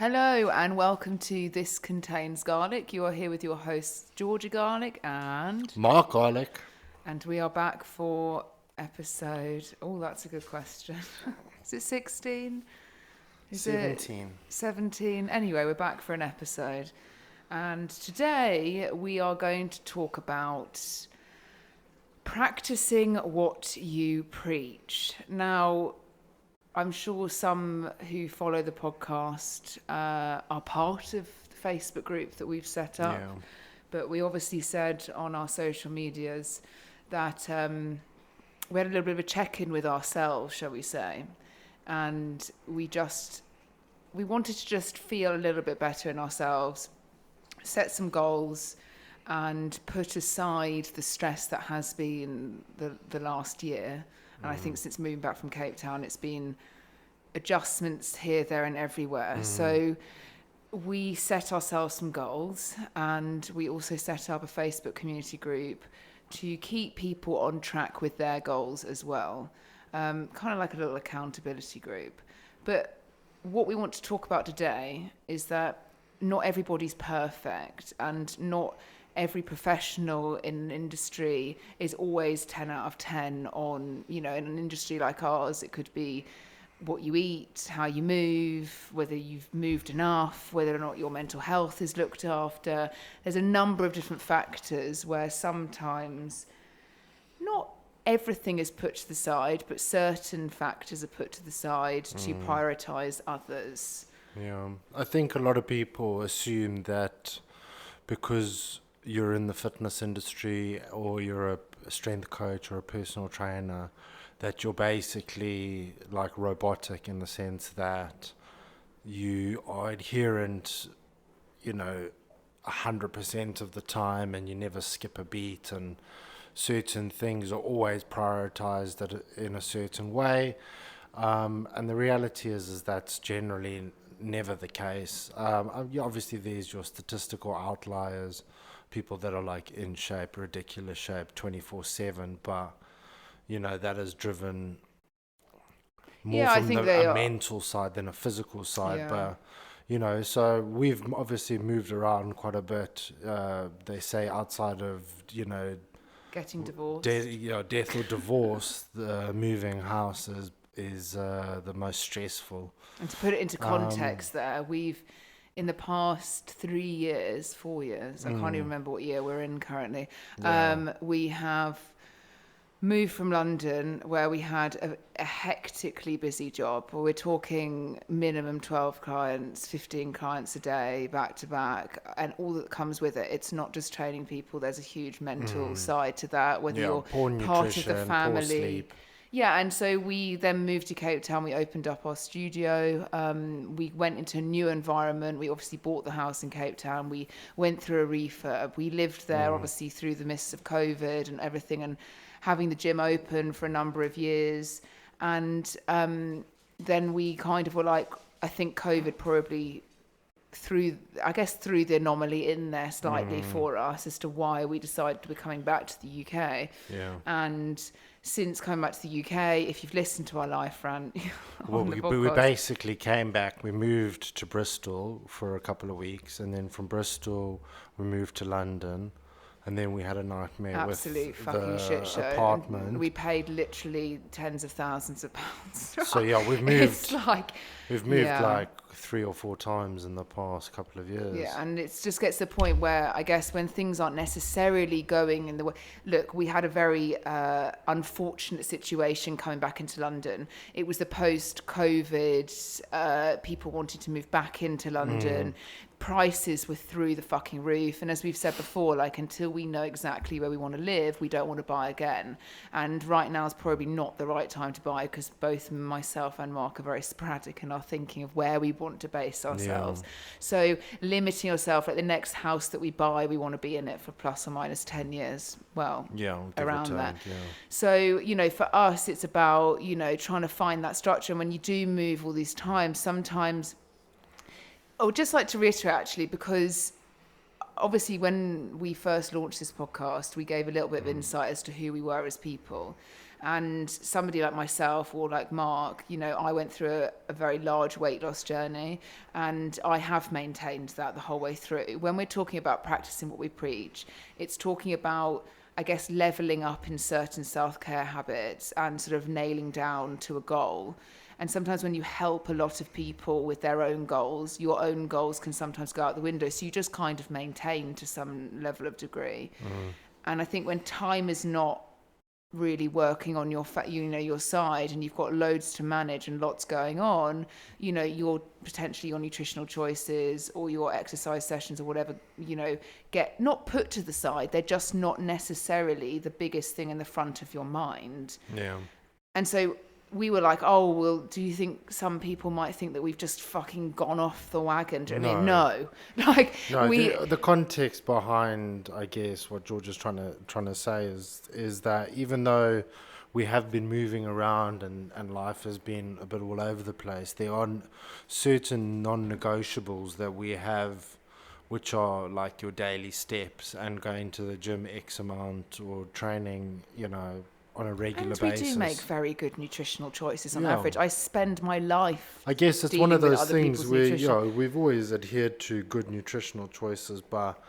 Hello and welcome to This Contains Garlic. You are here with your hosts Georgia Garlic and Mark Garlic. we are back for episode. Oh, that's a good question. Is it 16? Is 17. it 17? Anyway, we're back for an episode. And today we are going to talk about practicing what you preach. Now, I'm sure some who follow the podcast are part of the Facebook group that we've set up. Yeah. But we obviously said on our social medias that we had a little bit of a check-in with ourselves, shall we say. And we wanted to just feel a little bit better in ourselves, set some goals, and put aside the stress that has been the last year. And I think since moving back from Cape Town, it's been adjustments here, there and everywhere. So we set ourselves some goals, and we also set up a Facebook community group to keep people on track with their goals as well. Kind of like a little accountability group. But what we want to talk about today is that not everybody's perfect, and not every professional in an industry is always 10 out of 10 on, in an industry like ours. It could be what you eat, how you move, whether you've moved enough, whether or not your mental health is looked after. There's a number of different factors where sometimes not everything is put to the side, but certain factors are put to the side to prioritize others. Yeah. I think a lot of people assume that because you're in the fitness industry or you're a strength coach or a personal trainer, that you're basically like robotic in the sense that you are adherent, 100% of the time, and you never skip a beat, and certain things are always prioritized in a certain way. And the reality is that's generally never the case. Obviously, there's your statistical outliers, people that are like in shape, ridiculous shape, 24/7, but that is driven more from a mental side than a physical side. But so we've obviously moved around quite a bit. They say outside of Getting divorced, death or divorce, the moving house is the most stressful. and to put it into context, we've in the past 4 years, I can't even remember what year we're in currently. We have moved from London, where we had a hectically busy job. We're talking minimum 12 clients, 15 clients a day, back to back, and all that comes with it. It's not just training people. There's a huge mental side to that, whether you're part of the family. Yeah, and so we then moved to Cape Town. We opened up our studio. We went into a new environment. We obviously bought the house in Cape Town. We went through a refurb. We lived there, obviously, through the midst of COVID and everything, and having the gym open for a number of years. And then we kind of were like, I think COVID probably threw the anomaly in there slightly for us as to why we decided we're coming back to the UK. Yeah. And since coming back to the UK, if you've listened to our live rant we basically came back. We moved to Bristol for a couple of weeks, and then from Bristol we moved to London. And then we had a nightmare absolute with fucking the shit show. apartment. And we paid literally tens of thousands of pounds. So yeah, we've moved. It's like we've moved like 3 or 4 times in the past couple of years. Yeah, and it just gets to the point where I guess when things aren't necessarily going in the way. Look, we had a very unfortunate situation coming back into London. It was the post-COVID, people wanted to move back into London. Prices were through the fucking roof, and as we've said before, like, until we know exactly where we want to live, we don't want to buy again. And right now is probably not the right time to buy, because both myself and Mark are very sporadic in our thinking of where we want to base ourselves. So limiting yourself, like the next house that we buy, we want to be in it for plus or minus 10 years. Well, around that. So for us, it's about trying to find that structure. And when you do move all these times, sometimes I would just like to reiterate, actually, because obviously when we first launched this podcast, we gave a little bit of insight as to who we were as people. And somebody like myself or like Mark, you know, I went through a very large weight loss journey, and I have maintained that the whole way through. When we're talking about practicing what we preach, it's talking about, I guess, leveling up in certain self-care habits and sort of nailing down to a goal. And sometimes when you help a lot of people with their own goals, your own goals can sometimes go out the window. So you just kind of maintain to some level of degree. And I think when time is not really working on your your side, and you've got loads to manage and lots going on, you know, your potentially your nutritional choices or your exercise sessions or whatever, you know, get not put to the side. They're just not necessarily the biggest thing in the front of your mind. Yeah. And so we were like, oh, well, do you think some people might think that we've just fucking gone off the wagon? Do you know what I mean? No. Like, no, the context behind, I guess, what George is trying to say is that even though we have been moving around and life has been a bit all over the place, there are certain non-negotiables that we have, which are like your daily steps and going to the gym X amount or training, you know, on a regular basis. We do make very good nutritional choices on average. I spend my life, I guess it's one of those things where, you know, we've always adhered to good nutritional choices, but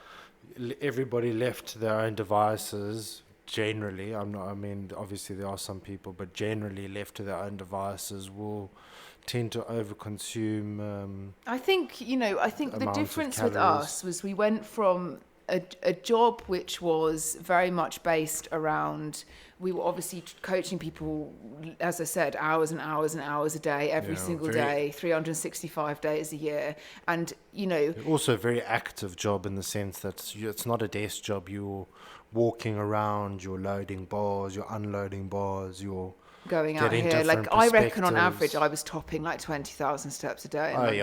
everybody left to their own devices. Generally, I mean, obviously there are some people, but generally left to their own devices will tend to overconsume. I think the difference with us was we went from a job which was very much based around, we were obviously coaching people, as I said, hours and hours and hours a day, every single day, 365 days a year. And, you know... Also a very active job in the sense that it's not a desk job. You're walking around, you're loading bars, you're unloading bars, you're... going out here, like I reckon on average I was topping like 20,000 steps a day.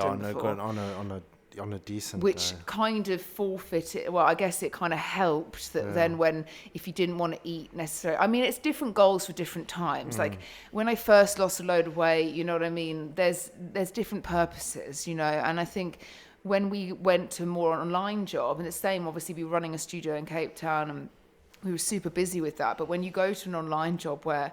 On a decent which day. Kind of forfeited, well, I guess it kind of helped that then when, if you didn't want to eat necessarily, I mean, it's different goals for different times. Like when I first lost a load of weight, you know what I mean, there's different purposes, you know. And I think when we went to more online job, and the same, obviously we were running a studio in Cape Town and we were super busy with that, but when you go to an online job where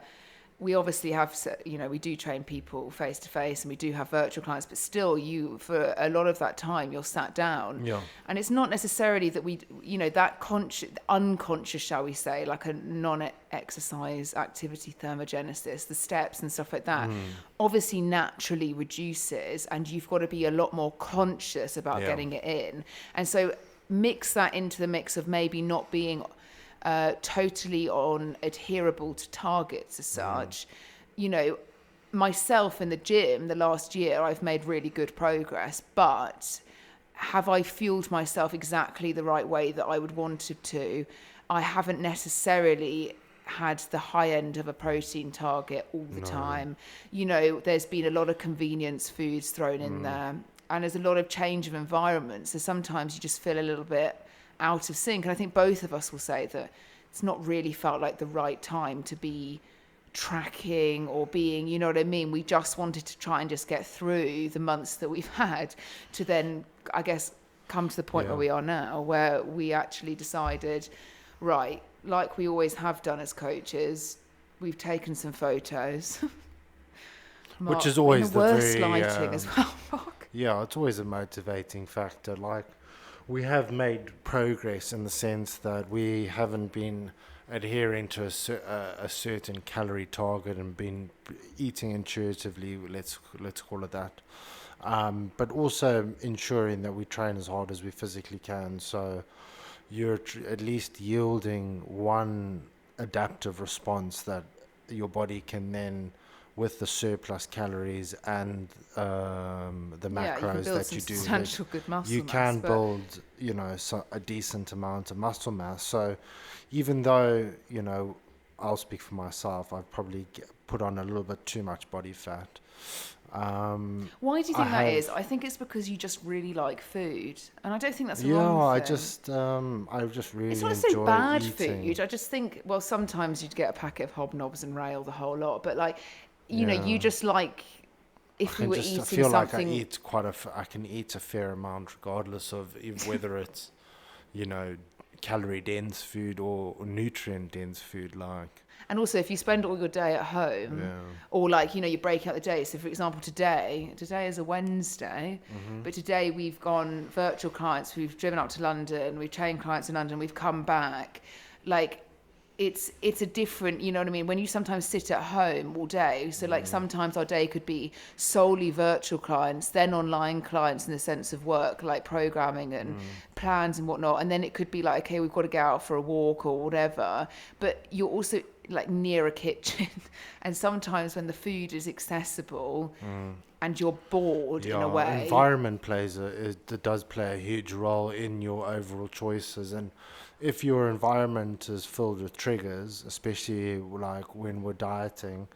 we obviously have, you know, we do train people face to face and we do have virtual clients, but still for a lot of that time, you're sat down. Yeah. And it's not necessarily that we, you know, that unconscious, shall we say, like a non-exercise activity thermogenesis, the steps and stuff like that, obviously naturally reduces, and you've got to be a lot more conscious about getting it in. And so mix that into the mix of maybe not being totally adherable to targets as such. You know, myself in the gym, the last year, I've made really good progress, but have I fueled myself exactly the right way that I would want it to? I haven't necessarily had the high end of a protein target all the time. You know, there's been a lot of convenience foods thrown in there, and there's a lot of change of environment. So sometimes you just feel a little bit out of sync. And I think both of us will say that it's not really felt like the right time to be tracking or being, you know what I mean? We just wanted to try and just get through the months that we've had to then, I guess, come to the point where we are now, where we actually decided, right, like we always have done as coaches, we've taken some photos. Mark, which is always the worst lighting as well, Mark. Yeah, it's always a motivating factor. Like, we have made progress in the sense that we haven't been adhering to a certain calorie target and been eating intuitively, let's call it that, but also ensuring that we train as hard as we physically can. So you're at least yielding one adaptive response that your body can then, with the surplus calories and the macros that you do, good muscle you can build, you know, a decent amount of muscle mass. So even though, you know, I'll speak for myself, I've probably put on a little bit too much body fat. Why do you think that is? I think it's because you just really like food, and I don't think that's a wrong thing. I just really it's not necessarily bad food. I just think, well, sometimes you'd get a packet of Hobnobs and rail the whole lot, but like, you know, you just like, if we were eating something... I feel like I can eat a fair amount regardless of whether it's, you know, calorie dense food or nutrient dense food. Like, And also, if you spend all your day at home, or like, you know, you break out the day. So, for example, today is a Wednesday, but today we've gone virtual clients. We've driven up to London. We've trained clients in London. We've come back. Like, it's a different, you know what I mean, when you sometimes sit at home all day. So like sometimes our day could be solely virtual clients, then online clients in the sense of work, like programming and plans and whatnot, and then it could be like, okay, we've got to go out for a walk or whatever, but you're also like near a kitchen and sometimes when the food is accessible and you're bored in a way. Environment does play a huge role in your overall choices. And if your environment is filled with triggers, especially like when we're dieting,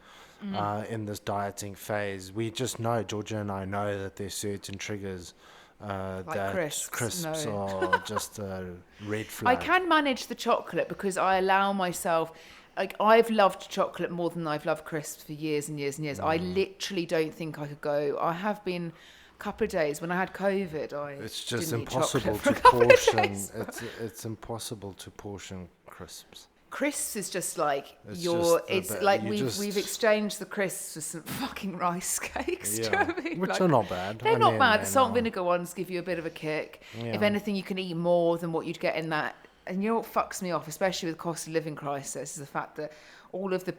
in this dieting phase, we just know, Georgia and I know, that there's certain triggers like that crisps are just a red flag. I can manage the chocolate because I allow myself, like, I've loved chocolate more than I've loved crisps for years and years and years. I literally don't think I could go. I have been a couple of days when I had COVID. It's just didn't eat impossible chocolate for to a couple of portion. days. It's impossible to portion crisps. Crisps is just like we've exchanged the crisps for some fucking rice cakes. Do you know what I mean? Which Like, are not bad. They're not bad. The salt and vinegar ones give you a bit of a kick. Yeah. If anything, you can eat more than what you'd get in that. And you know what fucks me off, especially with the cost of living crisis, is the fact that all of the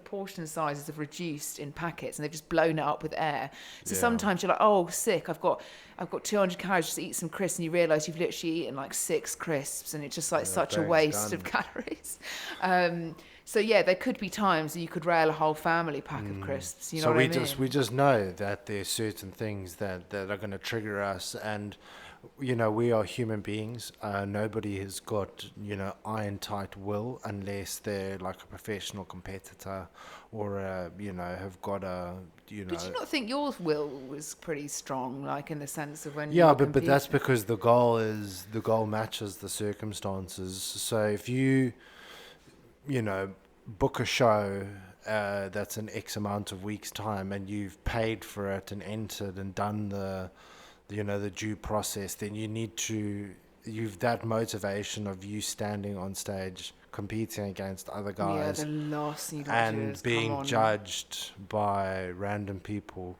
portion sizes have reduced in packets and they've just blown it up with air. So sometimes you're like, oh, sick, I've got 200 calories, just eat some crisps, and you realise you've literally eaten like 6 crisps, and it's just like such a waste of calories. So yeah, there could be times that you could rail a whole family pack of crisps. You know what I mean? We just know that there's certain things that are going to trigger us, and you know, we are human beings. Nobody has got, you know, iron tight will unless they're like a professional competitor or you know, have got a, you know. Did you not think your will was pretty strong, like in the sense of when? Yeah, but that's because the goal matches the circumstances. So if you know, book a show that's in X amount of weeks' time, and you've paid for it and entered and done the due process, then you've that motivation of you standing on stage competing against other guys, the last thing you and do being judged by random people.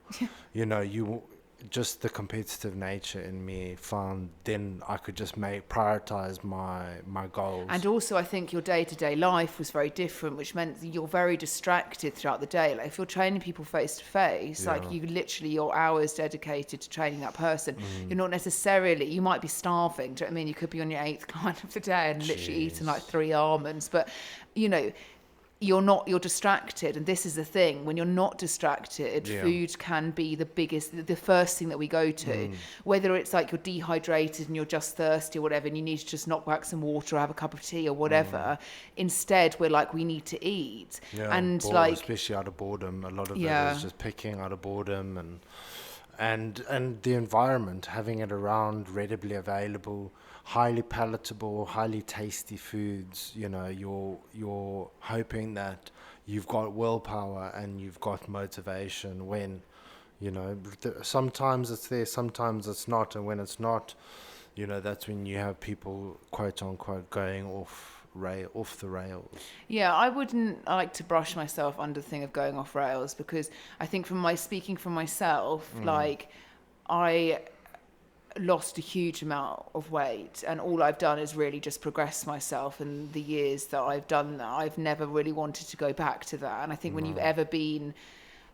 You know, just the competitive nature in me found then I could just prioritize my goals. And also I think your day-to-day life was very different, which meant you're very distracted throughout the day. Like if you're training people face to face, like you literally, your hours dedicated to training that person. You're not necessarily, you might be starving, do you know what I mean? You could be on your 8th client of the day and literally eating like 3 almonds, but you know, you're distracted. And this is the thing, when you're not distracted, food can be the first thing that we go to, whether it's like you're dehydrated and you're just thirsty or whatever, and you need to just knock back some water or have a cup of tea or whatever. Instead, we're like, we need to eat. And like, especially out of boredom, a lot of it is just picking out of boredom, and the environment, having it around, readily available, highly palatable, highly tasty foods. You know, you're hoping that you've got willpower and you've got motivation when, you know, sometimes it's there, sometimes it's not, and when it's not, you know, that's when you have people, quote unquote, going off the rails. Yeah, I wouldn't like to brush myself under the thing of going off rails, because I think speaking from myself, like I lost a huge amount of weight, and all I've done is really just progress myself. In the years that I've done that, I've never really wanted to go back to that. And I think when you've ever been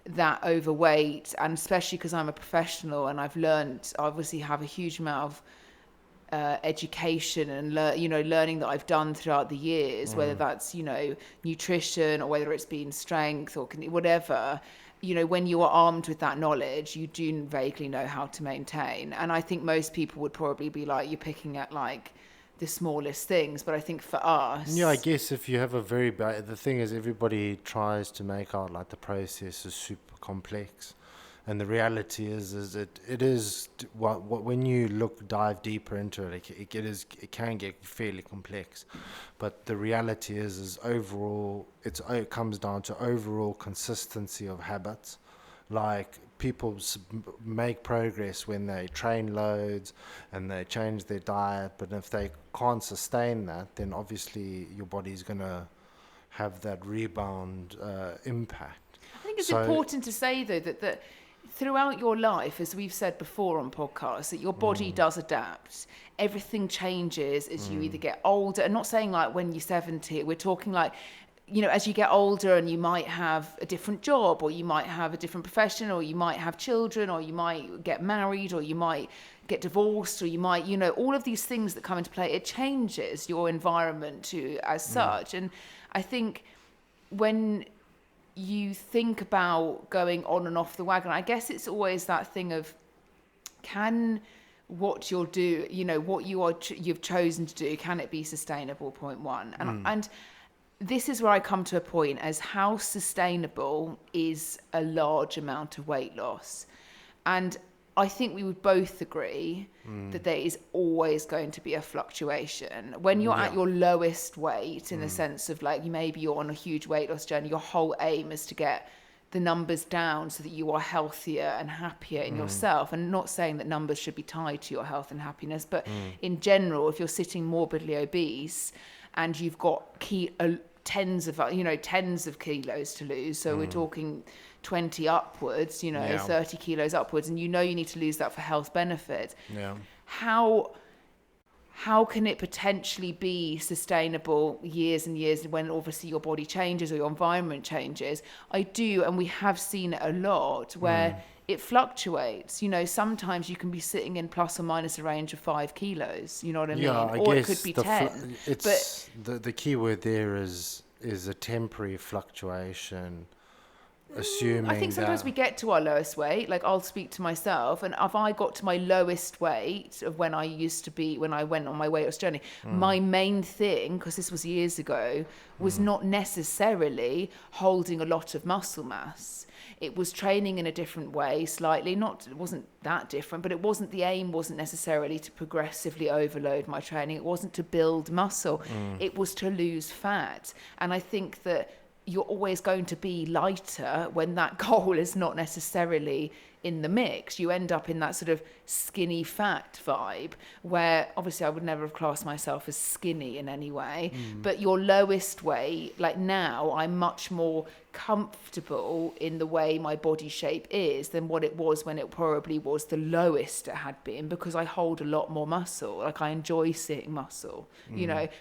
that overweight, and especially because I'm a professional and I've learned, I obviously have a huge amount of education and learning that I've done throughout the years, whether that's, you know, nutrition or whether it's been strength or whatever. You know, when you are armed with that knowledge, you do vaguely know how to maintain. And I think most people would probably be like, you're picking at like the smallest things. But I think for us, yeah, I guess if you have the thing is, everybody tries to make out like the process is super complex. And the reality is it is when you dive deeper into it, it can get fairly complex. But the reality is overall, it comes down to overall consistency of habits. Like people make progress when they train loads and they change their diet, but if they can't sustain that, then obviously your body's gonna have that rebound impact. I think it's So, important to say, though, that throughout your life, as we've said before on podcasts, that your body does adapt. Everything changes as you either get older. And not saying like when you're 70, we're talking like, you know, as you get older and you might have a different job, or you might have a different profession, or you might have children, or you might get married, or you might get divorced, or you might, you know, all of these things that come into play, it changes your environment too as such. And I think when you think about going on and off the wagon, I guess it's always that thing of, can what you'll do, you know, what you've chosen to do, can it be sustainable? Point one. And this is where I come to a point as how sustainable is a large amount of weight loss. And I think we would both agree that there is always going to be a fluctuation. When you're at your lowest weight, in the sense of like, maybe you're on a huge weight loss journey, your whole aim is to get the numbers down so that you are healthier and happier in yourself. And not saying that numbers should be tied to your health and happiness, but in general, if you're sitting morbidly obese and you've got tens of kilos to lose, so we're talking 20 upwards, 30 kilos upwards, and you need to lose that for health benefit. How can it potentially be sustainable years and years when obviously your body changes or your environment changes? I do, and we have seen it a lot where it fluctuates. Sometimes you can be sitting in plus or minus a range of 5 kilos, you know what I mean? Or it could be 10. But the key word there is a temporary fluctuation. Assuming I think sometimes we get to our lowest weight. Like, I'll speak to myself, and if I got to my lowest weight of when I used to be, when I went on my weight loss journey, my main thing, because this was years ago, was not necessarily holding a lot of muscle mass. It was training in a different way, slightly. It wasn't that different, but the aim wasn't necessarily to progressively overload my training. It wasn't to build muscle. It was to lose fat. And I think that you're always going to be lighter when that goal is not necessarily in the mix. You end up in that sort of skinny fat vibe where obviously I would never have classed myself as skinny in any way, but your lowest weight, like now, I'm much more comfortable in the way my body shape is than what it was when it probably was the lowest it had been, because I hold a lot more muscle. Like, I enjoy seeing muscle,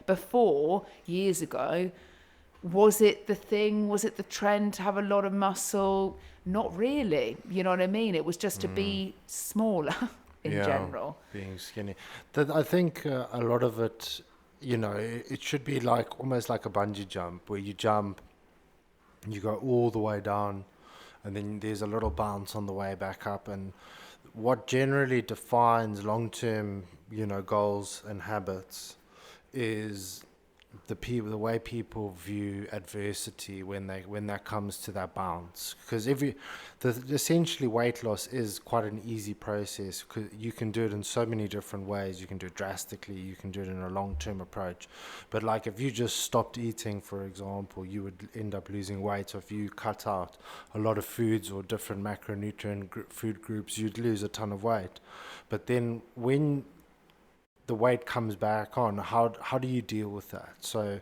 before, years ago. Was it the thing? Was it the trend to have a lot of muscle? Not really. You know what I mean? It was just to be smaller in general. Being skinny. I think a lot of it, it should be like almost like a bungee jump, where you jump, you go all the way down, and then there's a little bounce on the way back up. And what generally defines long-term, goals and habits is the way people view adversity when that comes to that bounce. Because essentially weight loss is quite an easy process, because you can do it in so many different ways. You can do it drastically, you can do it in a long-term approach. But like, if you just stopped eating, for example, you would end up losing weight. So if you cut out a lot of foods or different macronutrient food groups, you'd lose a ton of weight. But then when the weight comes back on, how do you deal with that? So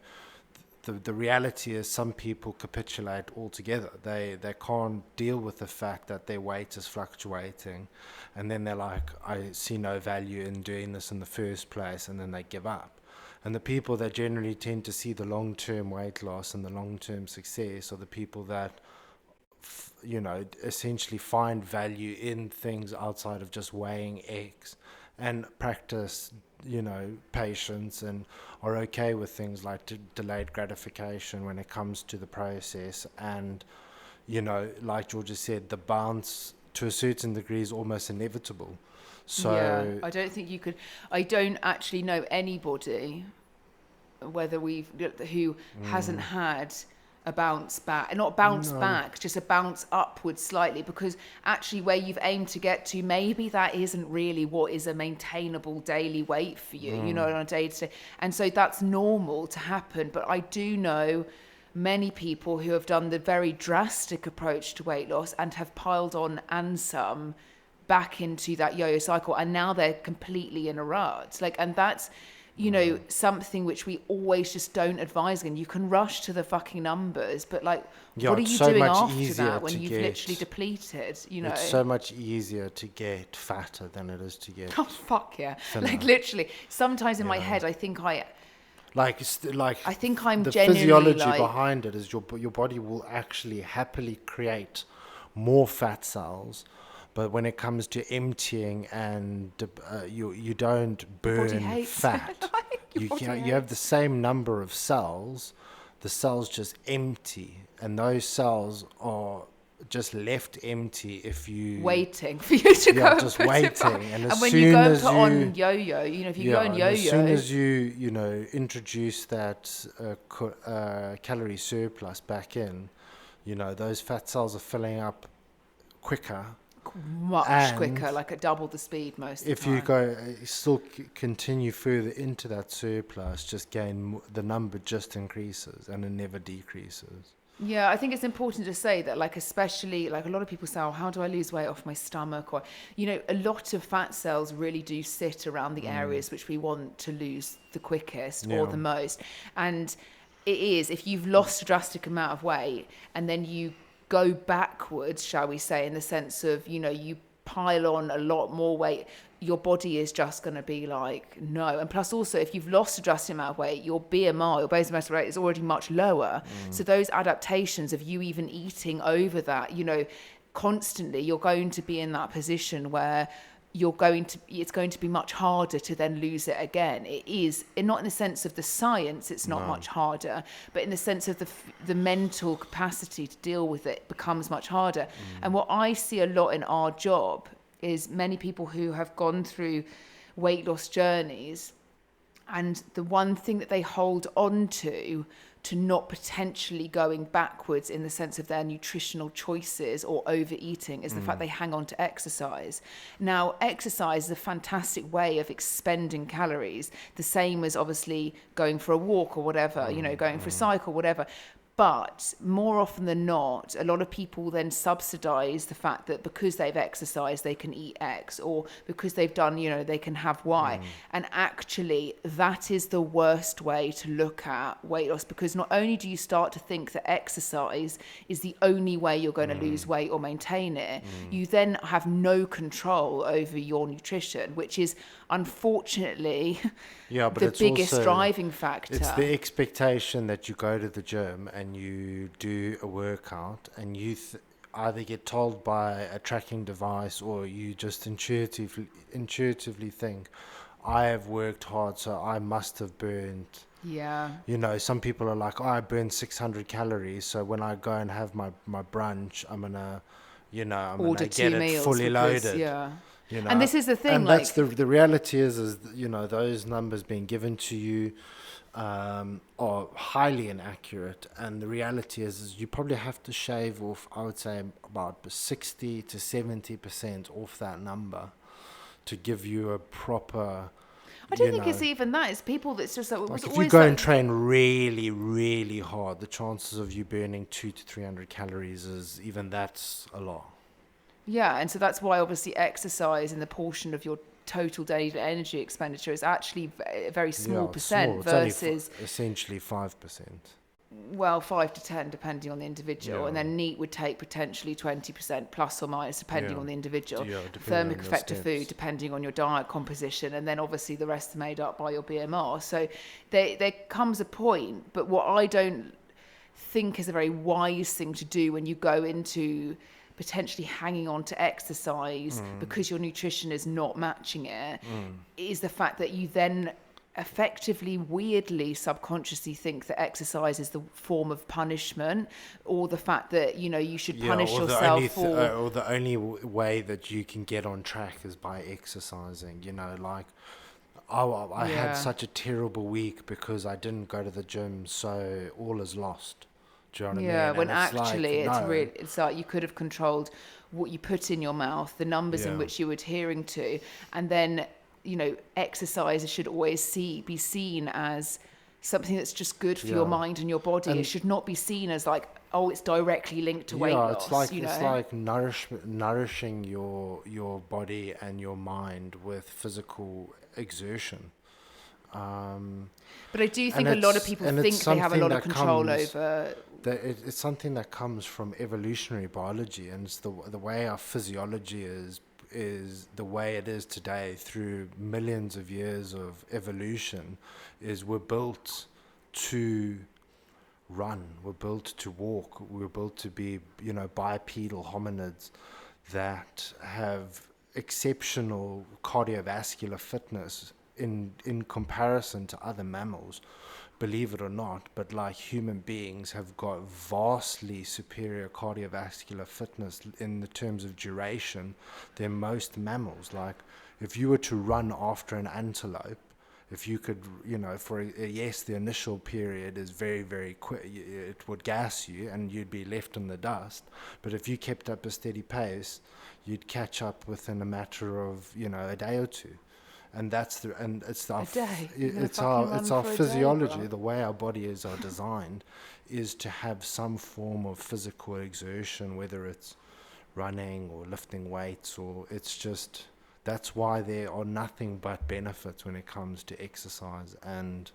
the reality is, some people capitulate altogether. They can't deal with the fact that their weight is fluctuating, and then they're like, I see no value in doing this in the first place, and then they give up. And the people that generally tend to see the long-term weight loss and the long-term success are the people that essentially find value in things outside of just weighing eggs, and practice patience, and are okay with things like delayed gratification when it comes to the process. And like Georgia said, the bounce to a certain degree is almost inevitable. So I don't think you could. I don't actually know anybody who hasn't had a bounce back, not bounce back, just a bounce upwards slightly, because actually where you've aimed to get to, maybe that isn't really what is a maintainable daily weight for you, on a day-to-day. And so that's normal to happen. But I do know many people who have done the very drastic approach to weight loss and have piled on and some back into that yo-yo cycle, and now they're completely in a rut. And that's you know, something which we always just don't advise. And you can rush to the fucking numbers, but like, what are it's you so doing much after easier that when to you've get- literally depleted, you know? It's so much easier to get fatter than it is to get Oh, fuck yeah. thinner. Like, literally, sometimes in my Yeah. head, I think I'm the genuinely physiology like, behind it is your body will actually happily create more fat cells, but when it comes to emptying and you don't body burn hates fat. it. Your body You have hates the same number of cells, the cells just empty, and those cells are just left empty if you waiting for you to go and just put it back. waiting. And And as when soon you go and as put you on yo-yo, you know, if you go on and yo-yo, as soon as you know introduce that calorie surplus back in, you know those fat cells are filling up quicker. much and quicker, like at double the speed most of the If time. you go still continue further into that surplus, just the number just increases and it never decreases. Yeah, I think it's important to say that, like, especially, like, a lot of people say, oh, how do I lose weight off my stomach? Or, you know, a lot of fat cells really do sit around the areas which we want to lose the quickest or the most. And it is, if you've lost a drastic amount of weight and then you go backwards, shall we say, in the sense of, you know, you pile on a lot more weight, your body is just going to be like, no. And plus also, if you've lost a drastic amount of weight, your BMR, your basal mass rate, is already much lower. So those adaptations of you even eating over that, you know, constantly, you're going to be in that position where it's going to be much harder to then lose it again. It is, and not in the sense of the science, it's not much harder, but in the sense of the mental capacity to deal with it becomes much harder. And what I see a lot in our job is many people who have gone through weight loss journeys, and the one thing that they hold on to not potentially going backwards in the sense of their nutritional choices or overeating is the fact they hang on to exercise. Now, exercise is a fantastic way of expending calories, the same as obviously going for a walk or whatever, you know, going for a cycle, whatever. But more often than not, a lot of people then subsidize the fact that because they've exercised, they can eat X, or because they've done, you know, they can have Y. And actually, that is the worst way to look at weight loss, because not only do you start to think that exercise is the only way you're going to lose weight or maintain it, you then have no control over your nutrition, which is unfortunately But the it's biggest also, driving factor. It's the expectation that you go to the gym and you do a workout and you either get told by a tracking device or you just intuitively think, I have worked hard, so I must have burned. Yeah. You know, some people are like, oh, I burned 600 calories, so when I go and have my brunch, I'm going to, you know, I'm going Order to 2 get it meals fully because, loaded. yeah. You know? And this is the thing, and like, that's the reality is you know those numbers being given to you are highly inaccurate, and the reality is you probably have to shave off, I would say, about 60 to 70% off that number to give you a proper. I don't think it's even that. It's people that's just like, Like if you go and train really, really hard, the chances of you burning 200 to 300 calories is even that's a lot. Yeah, and so that's why obviously exercise in the portion of your total daily energy expenditure is actually a very small percent It's only versus essentially 5%. well, 5 to 10 depending on the individual, Yeah. and then NEAT would take potentially 20% plus or minus depending Yeah. on the individual. Yeah, depending Thermic on the effect of steps. food depending on your diet composition, and then obviously the rest are made up by your BMR. So there comes a point, but what I don't think is a very wise thing to do when you go into potentially hanging on to exercise because your nutrition is not matching it is the fact that you then effectively, weirdly, subconsciously think that exercise is the form of punishment, or the fact that, you know, you should punish yourself for... or the only way that you can get on track is by exercising, you know, like, oh, I had such a terrible week because I didn't go to the gym, so all is lost. Do you know what I mean? Yeah, when And actually like, no. it's like you could have controlled what you put in your mouth, the numbers in Yeah. which you're adhering to, and then, you know, exercise should always be seen as something that's just good for your mind and your body. And it should not be seen as like, oh, it's directly linked to weight loss. It's like nourishing your body and your mind with physical exertion. But I do think a lot of people think they have a lot of control over. It's something that comes from evolutionary biology, and it's the way our physiology is the way it is today through millions of years of evolution. Is we're built to run, we're built to walk, we're built to be, bipedal hominids that have exceptional cardiovascular fitness in comparison to other mammals, believe it or not. But like, human beings have got vastly superior cardiovascular fitness in the terms of duration than most mammals. Like, if you were to run after an antelope, if you could, yes, the initial period is very, very quick. It would gas you and you'd be left in the dust. But if you kept up a steady pace, you'd catch up within a matter of, a day or two. And it's our physiology. The way our bodies are designed is to have some form of physical exertion, whether it's running or lifting weights, or it's just. That's why there are nothing but benefits when it comes to exercise. And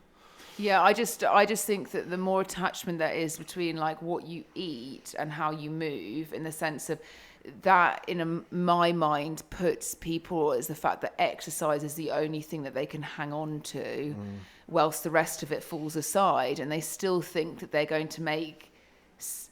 yeah, I just think that the more attachment there is between like what you eat and how you move, in the sense of that, my mind puts people as the fact that exercise is the only thing that they can hang on to, whilst the rest of it falls aside, and they still think that they're going to make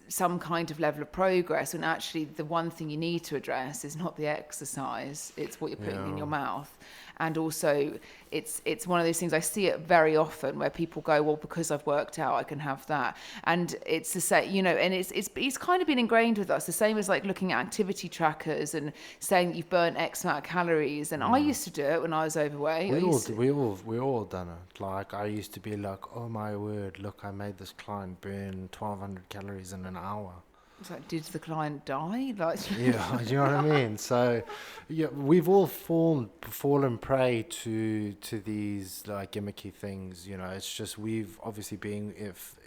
some kind of level of progress, when actually the one thing you need to address is not the exercise, it's what you're putting in your mouth. And also it's one of those things, I see it very often where people go, well, because I've worked out I can have that. And it's the same, and it's kind of been ingrained with us, the same as like looking at activity trackers and saying that you've burnt X amount of calories. And I used to do it when I was overweight. We all done it. Like, I used to be like, oh my word, look, I made this client burn 1,200 calories in an hour. It's like, did the client die? Like, yeah, do you know what I mean? So, yeah, we've all fallen prey to these like gimmicky things. It's just, we've obviously been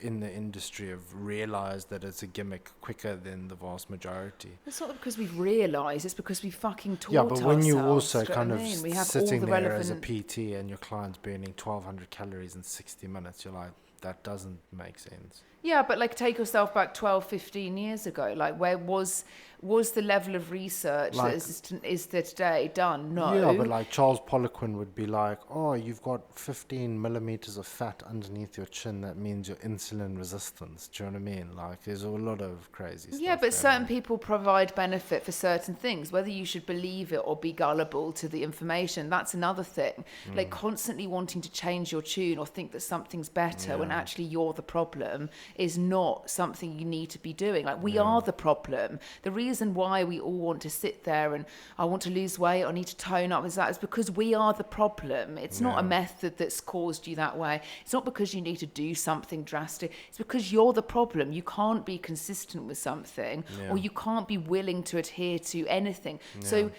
in the industry have realised that it's a gimmick quicker than the vast majority. It's not because we've realised; it's because we fucking taught ourselves. Yeah, but when you also kind of sitting there as a PT and your client's burning 1,200 calories in 60 minutes, you're like, that doesn't make sense. Yeah, but like, take yourself back 12, 15 years ago. Like, where was the level of research that is there today done? No. Yeah, but like Charles Poliquin would be like, oh, you've got 15 millimeters of fat underneath your chin. That means you're insulin resistance. Do you know what I mean? Like, there's a lot of crazy stuff. Yeah, but certain people provide benefit for certain things. Whether you should believe it or be gullible to the information, that's another thing. Like, constantly wanting to change your tune or think that something's better when actually you're the problem is not something you need to be doing. Like, we are the problem. The reason why we all want to sit there and I want to lose weight, I need to tone up, is because we are the problem. It's not a method that's caused you that way. It's not because you need to do something drastic. It's because you're the problem. You can't be consistent with something, or you can't be willing to adhere to anything. So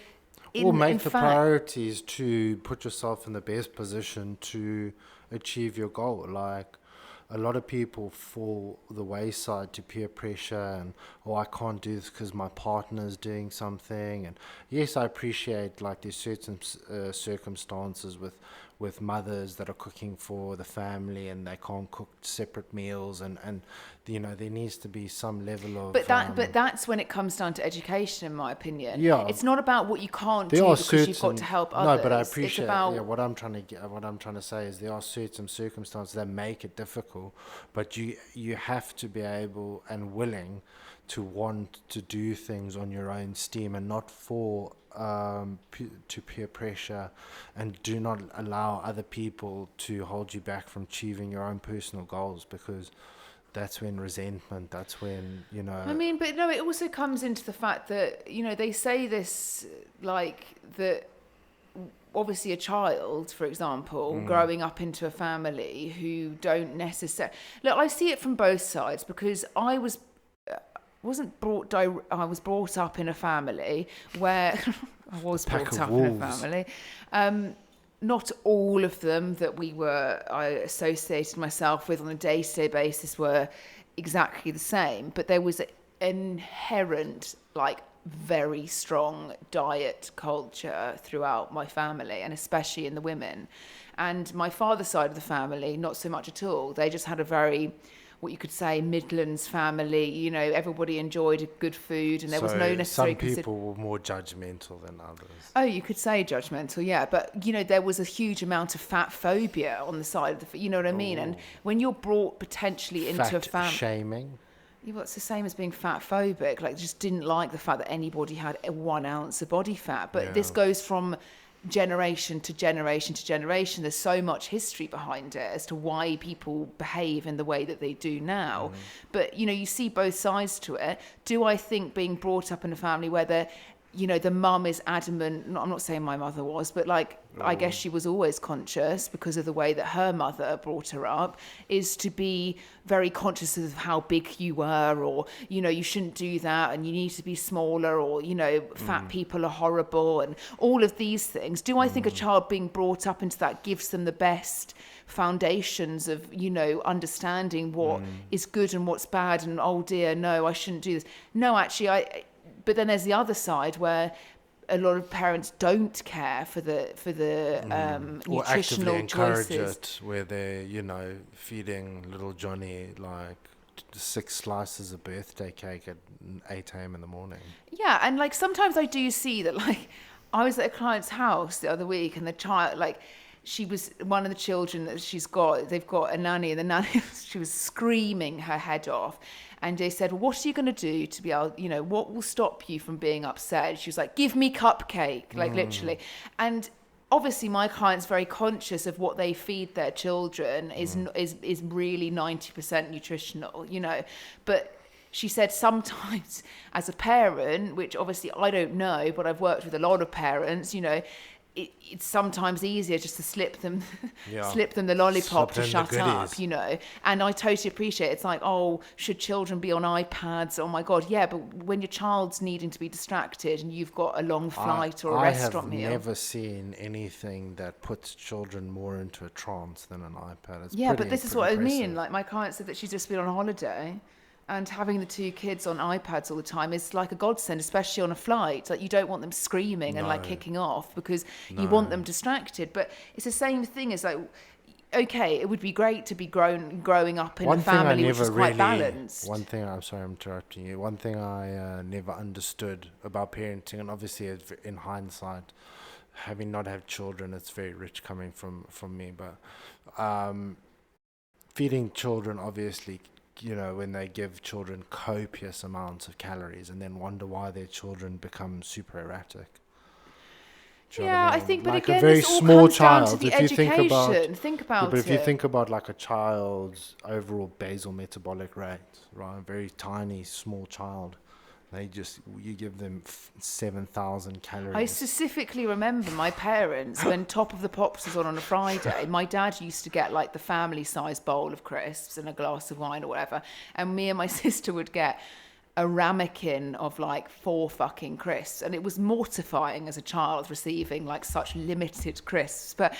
make the priorities to put yourself in the best position to achieve your goal. Like, a lot of people fall the wayside to peer pressure and, I can't do this because my partner's doing something. And yes, I appreciate like there's certain circumstances with mothers that are cooking for the family and they can't cook separate meals, and there needs to be some level of. But that's when it comes down to education, in my opinion. Yeah, it's not about what you can't do because you've got to help others. No, but I appreciate. What I'm trying to say is there are certain circumstances that make it difficult, but you have to be able and willing to want to do things on your own steam and not fall to peer pressure, and do not allow other people to hold you back from achieving your own personal goals, because that's when resentment, that's when, I mean, but no, it also comes into the fact that, they say this, like, that obviously a child, for example, growing up into a family who don't necessarily... Look, I see it from both sides, because I was brought up in a family where not all of them that I associated myself with on a day-to-day basis were exactly the same, but there was an inherent, like, very strong diet culture throughout my family, and especially in the women. And my father's side of the family, not so much at all. They just had a very, what you could say, Midlands family. You know, everybody enjoyed good food, and there was no necessary... Some people were more judgmental than others. Oh, you could say judgmental, yeah. But, you know, there was a huge amount of fat phobia on the side of the... You know what I mean? And when you're brought potentially into a family... shaming. Yeah, well, it's the same as being fat phobic. Like, just didn't like the fact that anybody had 1 ounce of body fat. But this goes from generation to generation to generation. There's so much history behind it as to why people behave in the way that they do now. But, you know, you see both sides to it. Do I think being brought up in a family where the mum is adamant, I'm not saying my mother was, but I guess she was always conscious because of the way that her mother brought her up, is to be very conscious of how big you were, or, you know, you shouldn't do that and you need to be smaller, or, you know, fat people are horrible, and all of these things. Do I think a child being brought up into that gives them the best foundations of, you know, understanding what is good and what's bad, and, oh dear, no, I shouldn't do this? No, actually, but then there's the other side where a lot of parents don't care for the or nutritional actively encourage choices. it, where they're, you know, feeding little Johnny like 6 slices of birthday cake at 8 a.m. in the morning. Yeah, and like sometimes I do see that. Like, I was at a client's house the other week, and the child, like, she was one of the children that they've got a nanny, and the nanny, she was screaming her head off. And they said, well, what are you going to do to be able, you know, what will stop you from being upset? She was like, give me cupcake, like literally. And obviously my client's very conscious of what they feed their children is really 90% nutritional, you know. But she said sometimes as a parent, which obviously I don't know, but I've worked with a lot of parents, you know, it's sometimes easier just to slip them the lollipop to shut up, you know. And I totally appreciate it. It's like, oh, should children be on iPads? Oh my God, yeah. But when your child's needing to be distracted and you've got a long flight or a restaurant meal. I have never seen anything that puts children more into a trance than an iPad. It's but this is what impressive. I mean. Like, my client said that she's just been on holiday, and having the 2 kids on iPads all the time is like a godsend, especially on a flight. Like, you don't want them screaming and like kicking off because you want them distracted. But it's the same thing as like, okay, it would be great to be growing up in a family which is quite balanced. One thing, I'm sorry I'm interrupting you. One thing I never understood about parenting, and obviously in hindsight, having not had children, it's very rich coming from me. But feeding children, obviously, you know, when they give children copious amounts of calories and then wonder why their children become super erratic. I think, but like again, a very this all small comes child, down to the if you education. think about but it. if you think about like a child's overall basal metabolic rate, right, a very tiny, small child, you give them 7,000 calories. I specifically remember my parents, when Top of the Pops was on a Friday, my dad used to get like the family size bowl of crisps and a glass of wine or whatever, and me and my sister would get a ramekin of like 4 fucking crisps, and it was mortifying as a child receiving like such limited crisps. But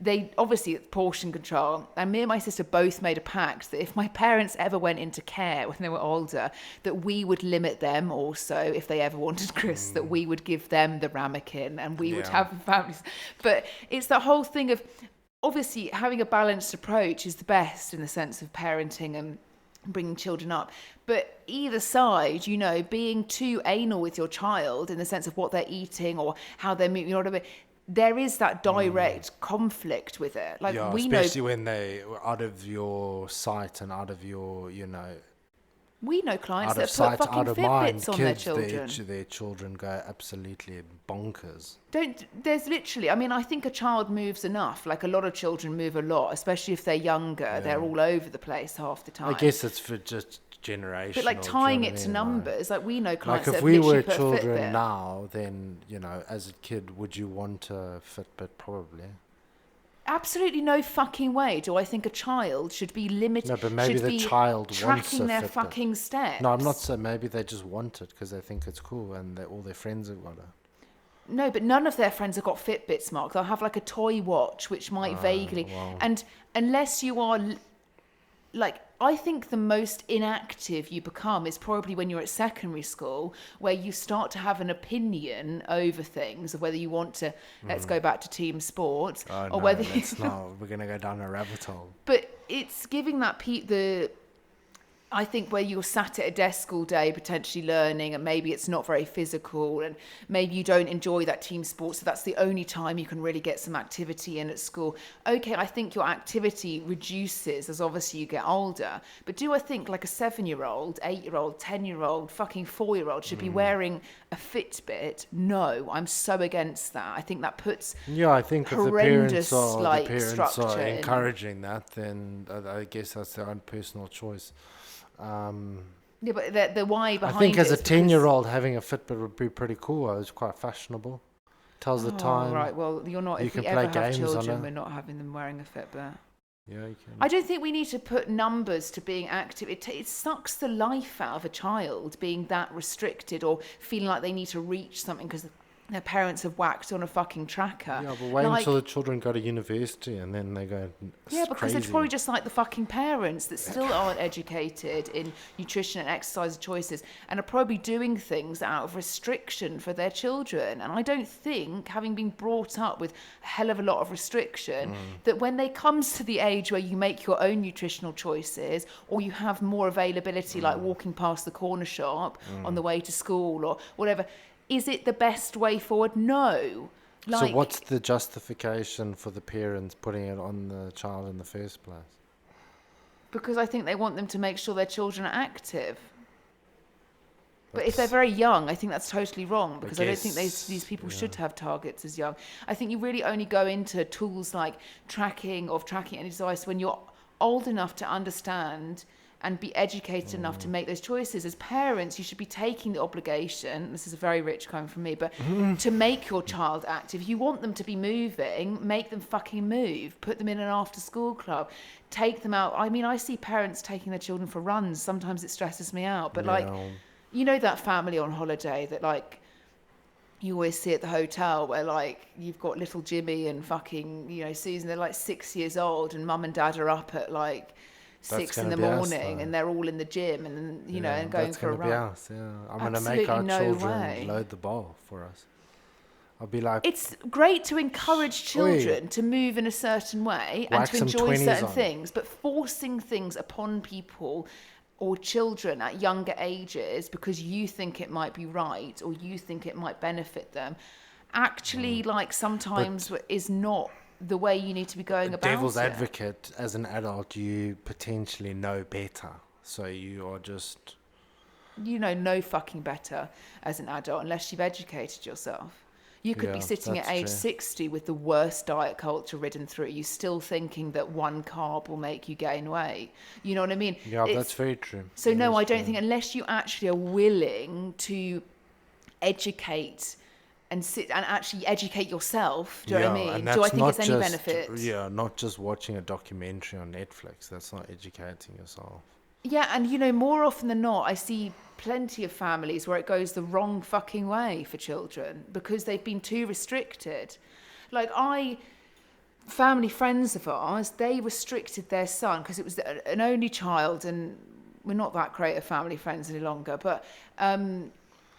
they obviously portion control, and me and my sister both made a pact that if my parents ever went into care when they were older, that we would limit them also if they ever wanted crisps, that we would give them the ramekin and we would have families. But it's the whole thing of obviously having a balanced approach is the best in the sense of parenting and bringing children up. But either side, you know, being too anal with your child in the sense of what they're eating or how they're moving, you know what I mean? There is that direct conflict with it. Like, we know, especially when they are out of your sight and out of your, you know, we know clients out of that sight, put fucking out of mind, Fitbits on kids, their children. Their children go absolutely bonkers. There's literally, I mean, I think a child moves enough. Like, a lot of children move a lot, especially if they're younger. They're all over the place half the time. I guess it's for just generation. But like tying it to numbers, like we know clients like if that we have were literally put children Fitbit. now, then, you know, as a kid, would you want a Fitbit? Probably. Absolutely no fucking way do I think a child should be limited. No, but maybe should the be child wants a tracking their Fitbit. fucking steps. No, I'm not saying. Maybe they just want it because they think it's cool and all their friends have got it. No, but none of their friends have got Fitbits, Mark. They'll have like a toy watch, which might vaguely... Wow. And unless you are... like, I think the most inactive you become is probably when you're at secondary school, where you start to have an opinion over things, of whether you want to, let's go back to team sports, Oh, or no, whether let's not. We're going to go down a rabbit hole. But it's giving that I think where you're sat at a desk all day potentially learning, and maybe it's not very physical, and maybe you don't enjoy that team sport, so that's the only time you can really get some activity in at school. Okay, I think your activity reduces as obviously you get older, but do I think like a 7-year-old, 8-year-old, 10-year-old, fucking 4-year-old should be wearing a Fitbit? No, I'm so against that. I think that puts I think if horrendous the parents structure are in. encouraging that, then I guess that's their own personal choice. Yeah, but the why behind it. I think as a is 10-year-old having a Fitbit would be pretty cool. It's quite fashionable. Tells the time. Right, well, you're not. You If can we play ever have games on children, it. we're not having them wearing a Fitbit. Yeah, you can. I don't think we need to put numbers to being active. It sucks the life out of a child being that restricted or feeling like they need to reach something because their parents have whacked on a fucking tracker. Yeah, but wait until the children go to university and then they go. Yeah, because crazy. it's probably just like the fucking parents that still aren't educated in nutrition and exercise choices and are probably doing things out of restriction for their children. And I don't think, having been brought up with a hell of a lot of restriction, that when they comes to the age where you make your own nutritional choices or you have more availability, like walking past the corner shop on the way to school or whatever, is it the best way forward? No. So what's the justification for the parents putting it on the child in the first place? Because I think they want them to make sure their children are active. But if they're very young, I think that's totally wrong, because I don't think these people should have targets as young. I think you really only go into tools like tracking any device when you're old enough to understand and be educated enough to make those choices. As parents, you should be taking the obligation, this is a very rich comment from me, but to make your child active. You want them to be moving, make them fucking move. Put them in an after-school club. Take them out. I mean, I see parents taking their children for runs. Sometimes it stresses me out. But, you know that family on holiday that, like, you always see at the hotel where, like, you've got little Jimmy and fucking, Susan, they're, like, 6 years old, and mum and dad are up at, like, 6 in the morning, and they're all in the gym, and and going for a run. That's gonna be us. I'm gonna make our children load the ball for us. I'll be like, it's great to encourage children to move in a certain way and to enjoy certain things, but forcing things upon people or children at younger ages because you think it might be right or you think it might benefit them, actually, like, sometimes is not the way you need to be going about devil's it. advocate, as an adult, you potentially know better. So you are just... no fucking better as an adult unless you've educated yourself. You could be sitting at age 60 with the worst diet culture ridden through you, still thinking that one carb will make you gain weight. You know what I mean? Yeah, that's very true. So no, I don't think, unless you actually are willing to educate and sit and actually educate yourself. Do you know what I mean? Do I think it's any benefit? Yeah, not just watching a documentary on Netflix. That's not educating yourself. Yeah, and more often than not, I see plenty of families where it goes the wrong fucking way for children because they've been too restricted. Like, family friends of ours, they restricted their son because it was an only child, and we're not that great at family friends any longer, but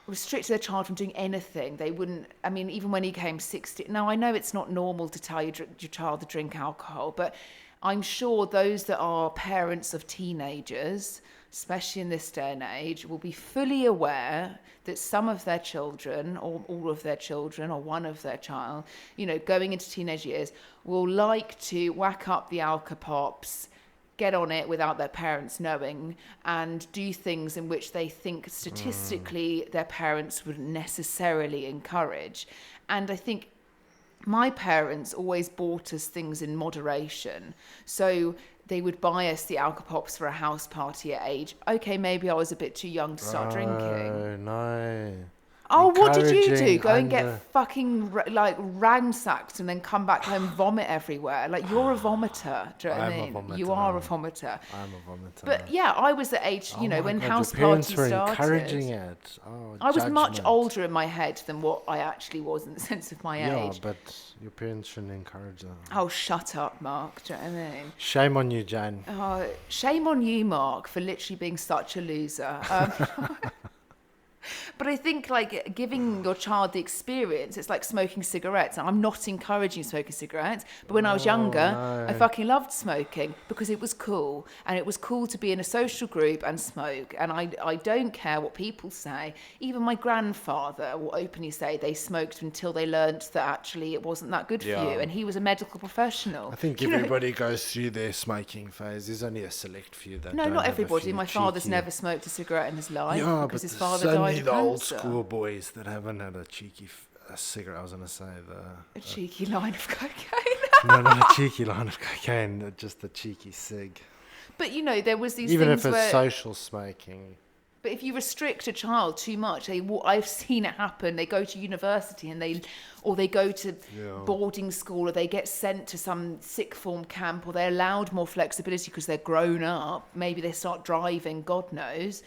restricted their child from doing anything. They wouldn't, even when he came 60. Now, I know it's not normal to tell your child to drink alcohol, but I'm sure those that are parents of teenagers, especially in this day and age, will be fully aware that some of their children, or all of their children, or one of their child, going into teenage years, will like to whack up the Alka-Pops, get on it without their parents knowing, and do things in which they think statistically their parents wouldn't necessarily encourage. And I think my parents always bought us things in moderation. So they would buy us the Alka-Pops for a house party at age. Okay, maybe I was a bit too young to start drinking. No. Oh, what did you do? encouraging Go and and, get fucking like ransacked and then come back home vomit everywhere? Like you're a vomiter. Do you know what I I'm a mean? vomiter. You are a vomiter. I'm a vomiter. But yeah, I was the age, Oh my when God, house your parents parties were started. encouraging it. Oh, I was much judgment. older in my head than what I actually was in the sense of my Yeah, age. but your parents shouldn't encourage that. Oh, shut up, Mark. Do you know what I mean? Shame on you, Jane. Oh, shame on you, Mark, for literally being such a loser. But I think like giving your child the experience, it's like smoking cigarettes. And I'm not encouraging smoking cigarettes, but when I was younger, no. I fucking loved smoking because it was cool. And it was cool to be in a social group and smoke. And I don't care what people say. Even my grandfather will openly say they smoked until they learnt that actually it wasn't that good for Yeah. you. And he was a medical professional. I think You know? everybody goes through their smoking phase. There's only a select few that No, don't not have a everybody. few My father's cheeky- never smoked a cigarette in his life Yeah, because but his father there's died only of the cancer. old school boys that haven't had a cheeky a cigarette. I was gonna say A cheeky line of cocaine. no, not a cheeky line of cocaine, just a cheeky cig. But there was these Even things if it's where. social smoking. But if you restrict a child too much, I've seen it happen. They go to university and they go to boarding school, or they get sent to some sixth form camp, or they're allowed more flexibility because they're grown up. Maybe they start driving, God knows.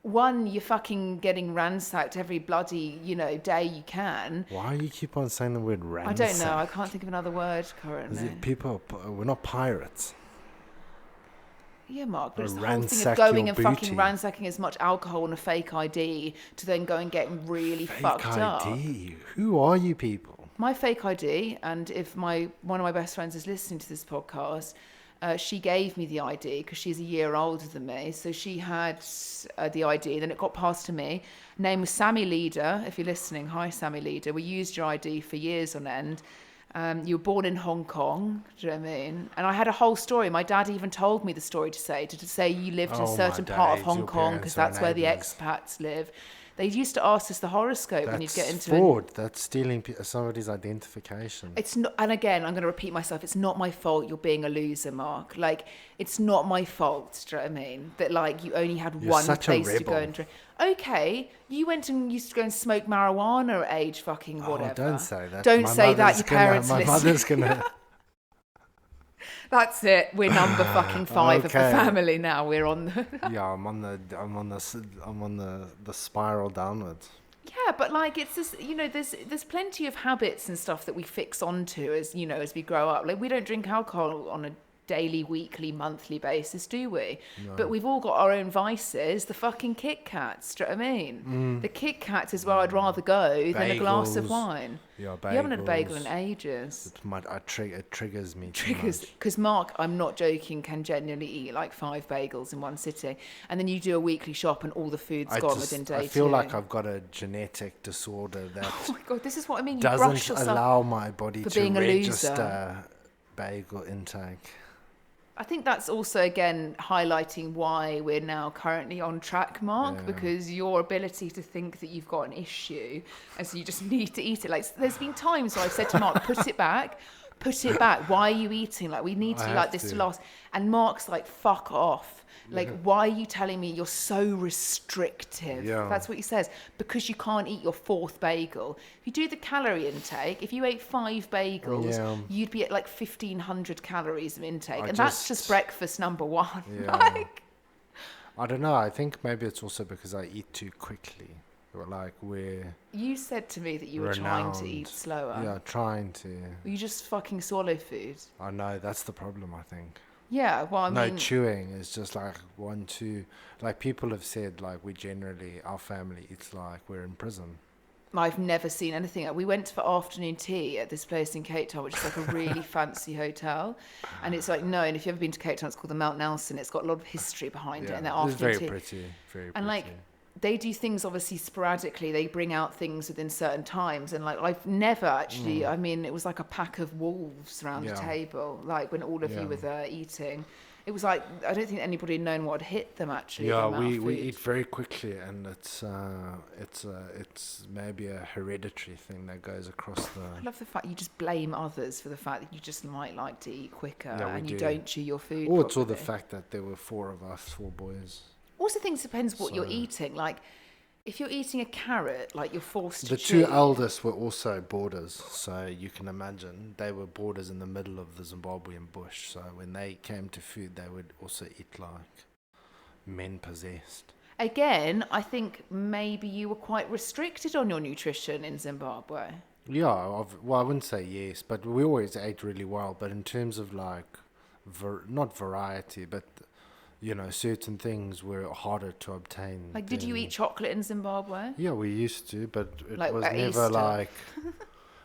One, you're fucking getting ransacked every bloody, day you can. Why you keep on saying the word ransack? I don't know. I can't think of another word currently. We're not pirates. Yeah, Mark, but Or it's the whole thing of ransack going your and fucking booty. ransacking as much alcohol and a fake ID to then go and get really fucked Fake up. ID. Who are you people? My fake ID, and if one of my best friends is listening to this podcast, she gave me the ID because she's a year older than me. So she had the ID, then it got passed to me. Name was Sammy Leader. If you're listening, hi Sammy Leader. We used your ID for years on end. You were born in Hong Kong, do you know what I mean? And I had a whole story. My dad even told me the story to say you lived in a Oh, certain my part of days, Hong your Kong parents because are that's where the neighbours. expats live. They used to ask us the horoscope when you'd That's get into fraud. That's stealing somebody's identification. It's not, and again, I'm going to repeat myself. It's not my fault you're being a loser, Mark. Like, it's not my fault. Do you know what I mean? That like you only had You're one such a place to go rebel. and drink. Okay, you went and used to go and smoke marijuana at age fucking whatever. Oh, don't say that. Don't My say that. mother's Your gonna- parents My listen. mother's gonna. That's it. We're number fucking 5 of the Okay. family now. We're on the. Yeah, I'm on the spiral downwards. Yeah, but like it's just there's plenty of habits and stuff that we fix onto as as we grow up. Like we don't drink alcohol on a daily, weekly, monthly basis, do we? No. But we've all got our own vices. The fucking Kit Kats, do you know what I mean? The Kit Kats is where I'd rather go than a glass of Bagels. wine. Yeah, bagels. You haven't had a bagel in ages. It triggers me. Triggers, because Mark, I'm not joking, can genuinely eat like 5 bagels in one sitting, and then you do a weekly shop and all the food's gone within day 2. I feel like I've got a genetic disorder that Oh my god, this is what I mean. You brush doesn't yourself. allow my body for to being a loser. register bagel intake. I think that's also, again, highlighting why we're now currently on track, Mark, Yeah. because your ability to think that you've got an issue and so you just need to eat it. Like, there's been times where I've said to Mark, put it back. Why are you eating? Like, we need to I do like have this to to. last. And Mark's like, fuck off. Like, why are you telling me you're so restrictive? Yeah. That's what he says. Because you can't eat your 4th bagel. If you do the calorie intake, if you ate 5 bagels, Yeah. you'd be at like 1,500 calories of intake. I And that's just- just breakfast number 1. Yeah. Like, I don't know. I think maybe it's also because I eat too quickly. Or like we're you said to me that you were trying to eat Renowned. slower. yeah trying to. You just fucking swallow food. I know that's the problem. I think. Yeah, well, I No, mean, chewing is just like 1, 2. Like people have said, like our family, it's like we're in prison. I've never seen anything. We went for afternoon tea at this place in Cape Town, which is like a really fancy hotel. And it's like known, if you've ever been to Cape Town, it's called the Mount Nelson. It's got a lot of history behind it. And their it's afternoon very tea. pretty, very And pretty. like, they do things obviously sporadically. They bring out things within certain times. And like, I've never actually, I mean, it was like a pack of wolves around the Yeah. table, like when all of you Yeah. were there eating. It was like, I don't think anybody had known what had hit them actually. the Yeah, amount of we food. eat very quickly, and it's maybe a hereditary thing that goes across I the. love the fact you just blame others for the fact that you just might like to eat quicker Yeah, we and you do. don't chew your food. Or it's all the properly. fact that there were 4 of us, 4 boys. Also, things depends what you're So- eating. Like, If you're eating a carrot, like you're forced to The chew. two eldest were also boarders, so you can imagine they were boarders in the middle of the Zimbabwean bush. So when they came to food, they would also eat like men possessed. Again, I think maybe you were quite restricted on your nutrition in Zimbabwe. Yeah, well, I wouldn't say yes, but we always ate really well. But in terms of like, not variety, but certain things were harder to obtain. Like, did you than- eat chocolate in Zimbabwe? Yeah, we used to, but it Like was at never Easter? like.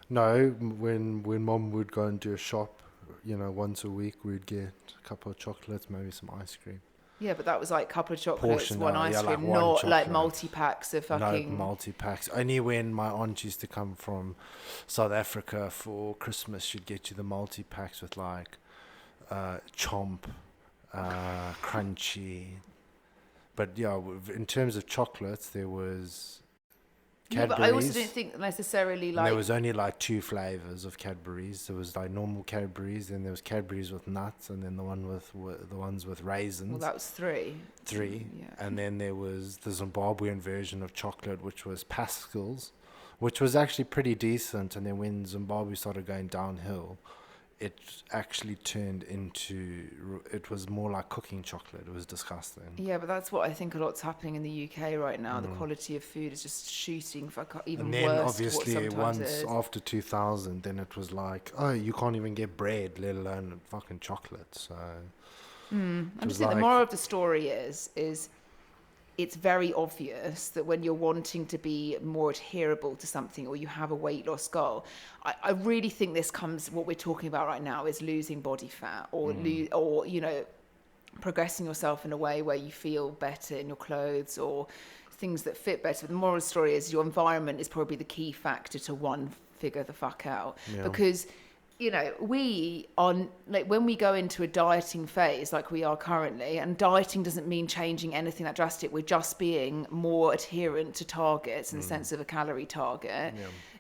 No, when mom would go into a shop, once a week, we'd get a couple of chocolates, maybe some ice cream. Yeah, but that was like a couple of chocolates, Portioned one out, ice yeah, like cream, one not like chocolate. multi-packs of fucking... No multi-packs. Only when my aunt used to come from South Africa for Christmas, she'd get you the multi-packs with like Chomp, Crunchy. But yeah, in terms of chocolates, there was Yeah, Cadbury's. but I also don't think necessarily And like... there was only like two flavors of Cadbury's. There was like normal Cadbury's, then there was Cadbury's with nuts, and then the ones with raisins. Well, that was three. Three. Yeah. And then there was the Zimbabwean version of chocolate, which was Pascals, which was actually pretty decent. And then when Zimbabwe started going downhill, it actually turned into, it was more like cooking chocolate. It was disgusting. Yeah, but that's what I think a lot's happening in the UK right now. The quality of food is just shooting for even And then worse obviously to what sometimes it once is. after 2000, then it was like, oh, you can't even get bread, let alone fucking chocolate. So I was just think the like- moral of the story is it's very obvious that when you're wanting to be more adherable to something or you have a weight loss goal, I really think this comes, what we're talking about right now is losing body fat or progressing yourself in a way where you feel better in your clothes or things that fit better. But the moral of the story is your environment is probably the key factor to figure the fuck out. Yeah. Because we on like when we go into a dieting phase like we are currently, and dieting doesn't mean changing anything that drastic, we're just being more adherent to targets in the sense of a calorie target.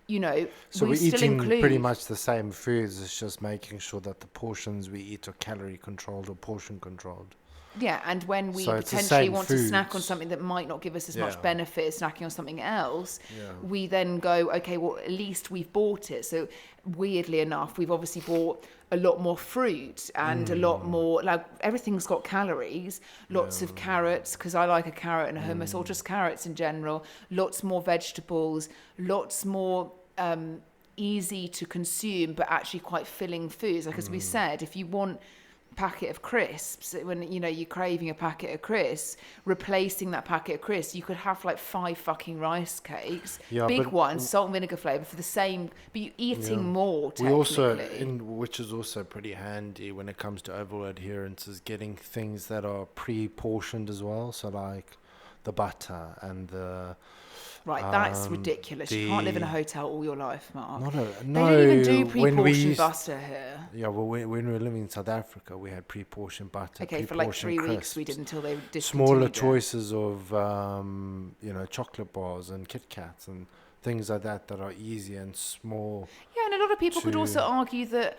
So we we're still eating include pretty much the same foods. It's just making sure that the portions we eat are calorie controlled or portion controlled. Yeah, and when we So it's the potentially same want to snack on foods. something that might not give us as Yeah. much benefit as snacking on something else, Yeah. we then go, okay, well, at least we've bought it. So weirdly enough, we've obviously bought a lot more fruit and a lot more, like everything's got calories, lots of carrots, because I like a carrot and a hummus, or just carrots in general, lots more vegetables, lots more easy to consume, but actually quite filling foods. Like as we said, if you want packet of crisps, when you're craving a packet of crisps, replacing that packet of crisps, you could have like 5 fucking rice cakes, Yeah, big but ones, salt and vinegar flavour for the same, but you're eating more We technically. also, which is also pretty handy when it comes to overall adherence, is getting things that are pre-portioned as well. So like the butter and the Right, that's ridiculous. You can't live in a the- hotel all your life, Mark. no, They don't even do when we pre-portioned used- butter here. Yeah, well, when we were living in South Africa, we had pre-portioned butter. Okay, for like 3 pre-portioned weeks we did crisps, until they discontinued smaller it. choices of chocolate bars and Kit Kats and things like that are easy and small. Yeah, and a lot of people could to- also argue that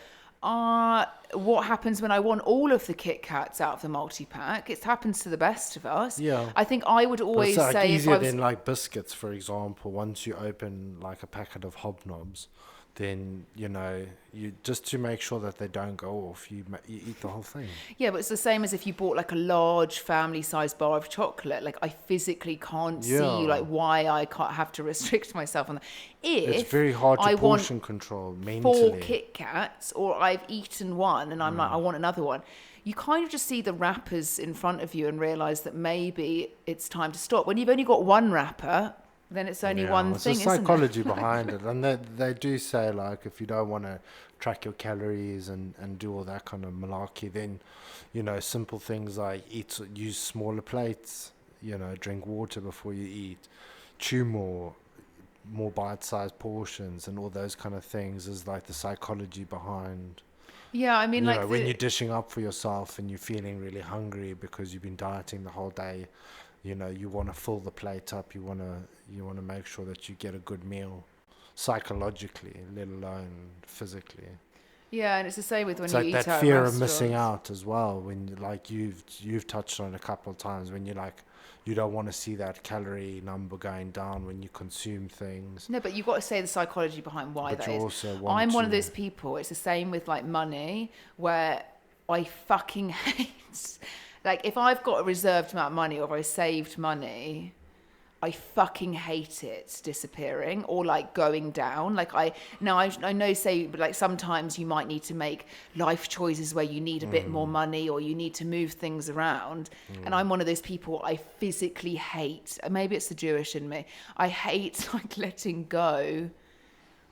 what happens when I want all of the Kit Kats out of the multi-pack? It happens to the best of us. Yeah. I think I would But always it's like say if easier I was... than like biscuits, for example. Once you open like a packet of hobnobs, then you just to make sure that they don't go off, you eat the whole thing. Yeah, but it's the same as if you bought like a large family-sized bar of chocolate. Like I physically can't see Yeah. like why I can't have to restrict myself on that. If It's very hard to I want portion control 4 mentally. Kit Kats, or I've eaten one and I'm like, I want another one. You kind of just see the wrappers in front of you and realise that maybe it's time to stop. When you've only got one wrapper, then it's only one it's thing, the isn't psychology it? behind it, and they do say like if you don't want to track your calories and do all that kind of malarkey, then simple things like use smaller plates, drink water before you eat, chew more bite-sized portions, and all those kind of things is like the psychology behind. Yeah, I mean, like When you're dishing up for yourself and you're feeling really hungry because you've been dieting the whole day, you want to fill the plate up. You want to make sure that you get a good meal, psychologically, let alone physically. Yeah, and it's the same with when It's you like eat that out at fear of missing restaurants. out as well. When like you've touched on it a couple of times when you're like you don't want to see that calorie number going down when you consume things, No, but you've got to say the psychology behind why but that you is. also want I'm one of to. those people, it's the same with like money, where I fucking hate, like if I've got a reserved amount of money or if I saved money, I fucking hate it disappearing or like going down. Like I know, say, like sometimes you might need to make life choices where you need a bit more money or you need to move things around. And I'm one of those people I physically hate. Maybe it's the Jewish in me. I hate like letting go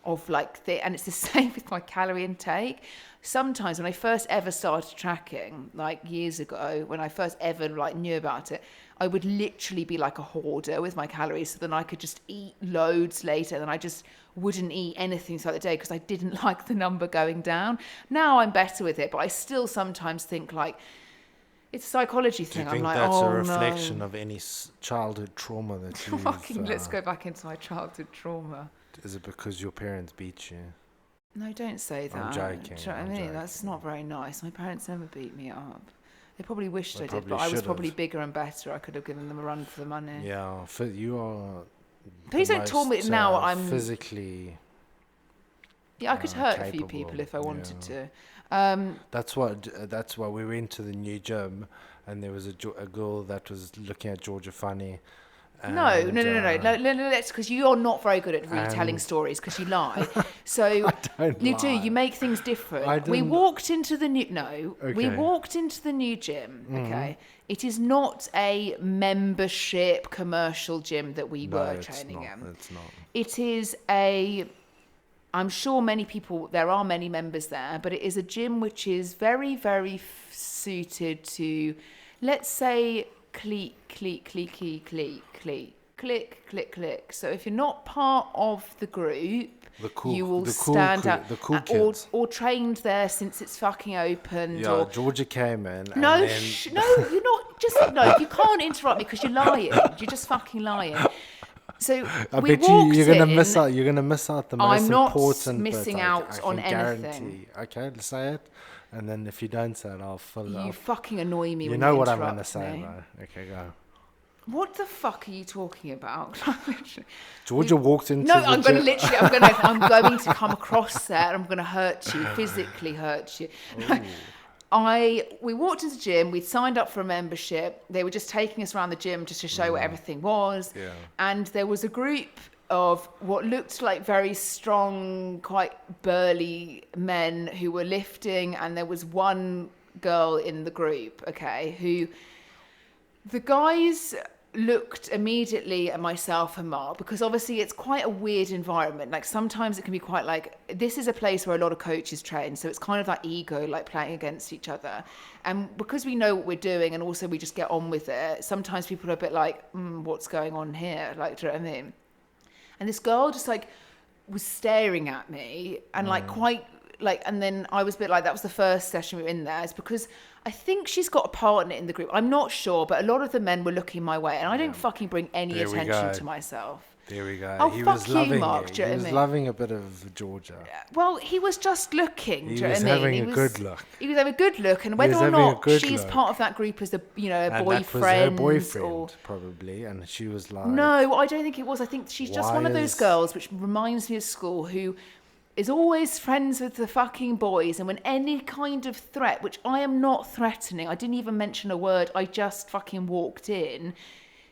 of like and it's the same with my calorie intake. Sometimes when I first ever started tracking, like years ago, when I first ever like knew about it, I would literally be like a hoarder with my calories, so then I could just eat loads later, and I just wouldn't eat anything throughout the day because I didn't like the number going down. Now I'm better with it, but I still sometimes think like it's a psychology Do you thing. I'm think like, that's a oh reflection no, of any childhood trauma that you've? fucking let's go back into my childhood trauma. Is it because your parents beat you? No, don't say that. I'm joking. Do you know what I I'm mean? joking. That's not very nice. My parents never beat me up. They probably wished They I did, probably but I was should've. probably bigger and better. I could have given them a run for the money. Yeah, you are. Please the don't tell me most, now I'm physically. Yeah, I could hurt a few capable, people if I wanted yeah. to. That's why we went to the new gym, and there was a girl that was looking at Georgia funny. No. Let's because you're not very good at retelling and- stories because you lie. So don't you do. lie. You make things different. I We didn't- walked into the new. No, we Okay. walked into the new gym. Okay, it is not a membership commercial gym that we No, were it's training not. in. It's not. It is a. I'm sure there are many members there, but it is a gym which is very, very suited to, let's say, click, click, click, click, click, click, click, click, click. So if you're not part of the group, you will stand out. The cool or, kids. or trained there since it's fucking opened. Yeah, or Georgia came in. no, and then, no, you're not. Just no, you can't interrupt me because you're lying. You're just fucking lying. So I we bet you're gonna walked miss in. out. You're gonna miss out the most I'm not important missing bit. out I on can anything. guarantee. Okay, let's say it, and then if you don't say it, I'll fill it You up. fucking annoy me. You when know you what I'm interrupt gonna say, me. though. Okay, go. What the fuck are you talking about? Georgia walked into No, the I'm going to gym. literally. I'm going to come across there. And I'm going to hurt you, physically hurt you. We walked into the gym. We'd signed up for a membership. They were just taking us around the gym just to show what everything was. Yeah. And there was a group of what looked like very strong, quite burly men who were lifting, and there was one girl in the group, okay, who the guys looked immediately at myself and Mark, because obviously it's quite a weird environment. Like sometimes it can be quite like, this is a place where a lot of coaches train, so it's kind of that ego, like playing against each other. And because we know what we're doing and also we just get on with it, sometimes people are a bit like, what's going on here? Like, do you know what I mean? And this girl just like was staring at me and like quite like, and then I was a bit like, that was the first session we were in there. It's because I think she's got a partner in the group. I'm not sure, but a lot of the men were looking my way, and I don't fucking bring any There we attention go. to myself. There we go. Oh, he fuck was you, loving Mark, you. do you know He what I was mean? loving a bit of Georgia. Well, he was just looking. He do you know was what I mean? having He a was, good look. He was having a good look, and He whether was or having a not good she's look. part of that group as a And boyfriend, that was her boyfriend, or probably, and she was like, no, I don't think it was. I think she's just Why one of those is- girls which reminds me of school who is always friends with the fucking boys, and when any kind of threat, which I am not threatening, I didn't even mention a word, I just fucking walked in,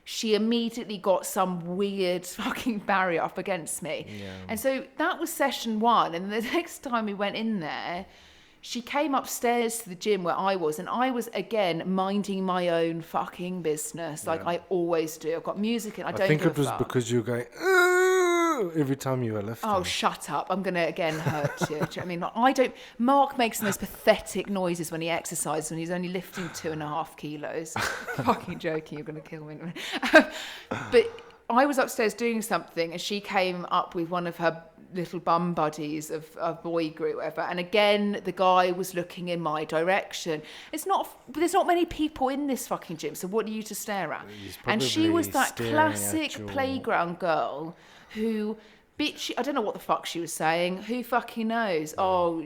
she immediately got some weird fucking barrier up against me. Yeah. And so that was session one, and the next time we went in there, she came upstairs to the gym where I was, and I was again minding my own fucking business, like I always do. I've got music and I don't think give it a was fuck. because you were going, "Ugh," every time you were lifting. Oh, shut up. I'm going to again hurt you. Do you know what I mean? Like, I don't... Mark makes the most pathetic noises when he exercises, when he's only lifting 2.5 kilos. Fucking joking, you're going to kill me. But I was upstairs doing something, and she came up with one of her little bum buddies of a boy group, whatever. And again, the guy was looking in my direction. There's not many people in this fucking gym, so what are you to stare at? He's And she was that probably staring classic at your- playground girl who... Bitch, I don't know what the fuck she was saying. Who fucking knows? Oh,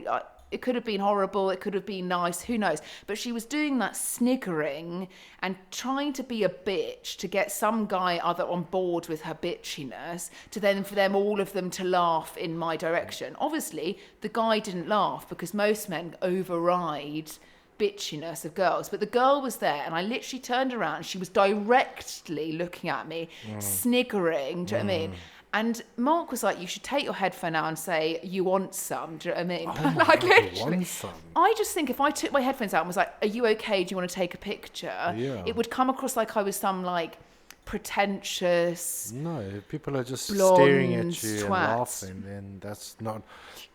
It could have been horrible. It could have been nice. Who knows? But she was doing that sniggering and trying to be a bitch to get some guy other on board with her bitchiness to then for them, all of them to laugh in my direction. Obviously, the guy didn't laugh because most men override bitchiness of girls, but the girl was there and I literally turned around and she was directly looking at me, sniggering. Do you know what I mean? And Mark was like, you should take your headphone out and say, you want some. Do you know what I mean? Oh Like, God, literally. want some. I just think if I took my headphones out and was like, are you okay? Do you want to take a picture? Yeah. It would come across like I was some like pretentious. No, people are just blonde staring at you and twat. laughing. Then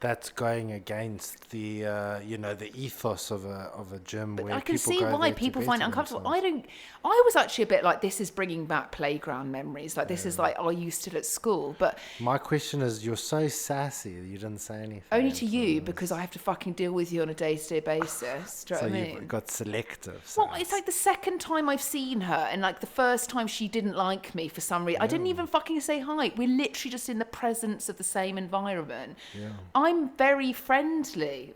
that's going against the the ethos of a gym where I can people see go why there to people find it better uncomfortable. themselves. I was actually a bit like, this is bringing back playground memories. Like, this is like, are you still at school? But My question is, you're so sassy that you didn't say anything. only to so you, it's- because I have to fucking deal with you on a day-to-day basis. Do you know So what I you've mean? got selective. Well, sass. it's like the second time I've seen her, and like the first time she didn't like me for some reason. I didn't even fucking say hi. We're literally just in the presence of the same environment. Yeah. I'm very friendly.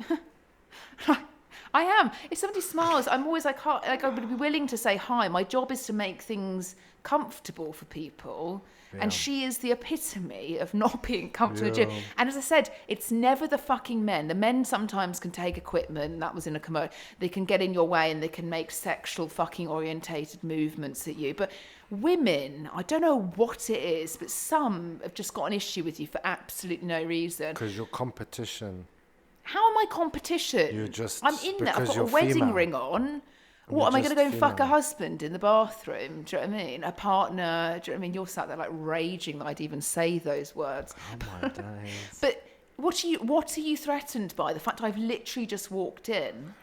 I am. If somebody smiles, I'm always like, hi, like I would be willing to say hi. My job is to make things comfortable for people. Yeah. And she is the epitome of not being comfortable in the gym. Yeah. And as I said, it's never the fucking men. The men sometimes can take equipment, and that was in a commercial. They can get in your way and they can make sexual fucking orientated movements at you. But women, I don't know what it is, but some have just got an issue with you for absolutely no reason. Because your competition. How am I competition? You're just I'm in there. I've because got a you're wedding female. ring on. You're What, am I going to just go and fuck a female. husband in the bathroom? Do you know what I mean? A partner? Do you know what I mean? You're sat there like raging that I'd even say those words. Oh my days. But what are you threatened by? The fact I've literally just walked in?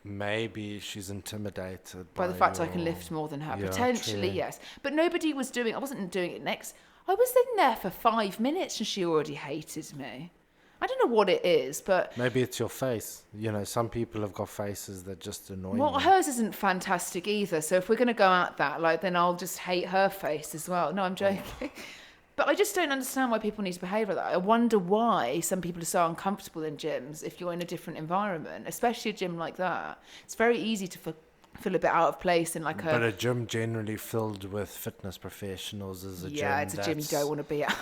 Maybe she's intimidated By the fact I your- can lift more than her. Yeah, Potentially, true. yes. But nobody was doing, I wasn't doing it next. I was in there for 5 minutes and she already hated me. I don't know what it is, but Maybe it's your face. You know, some people have got faces that just annoy well, you. hers isn't fantastic either. So if we're going to go at that, like, then I'll just hate her face as well. No, I'm joking. But I just don't understand why people need to behave like that. I wonder why some people are so uncomfortable in gyms if you're in a different environment, especially a gym like that. It's very easy to feel a bit out of place in like But a gym generally filled with fitness professionals is a gym. yeah, it's a gym you don't want to be at.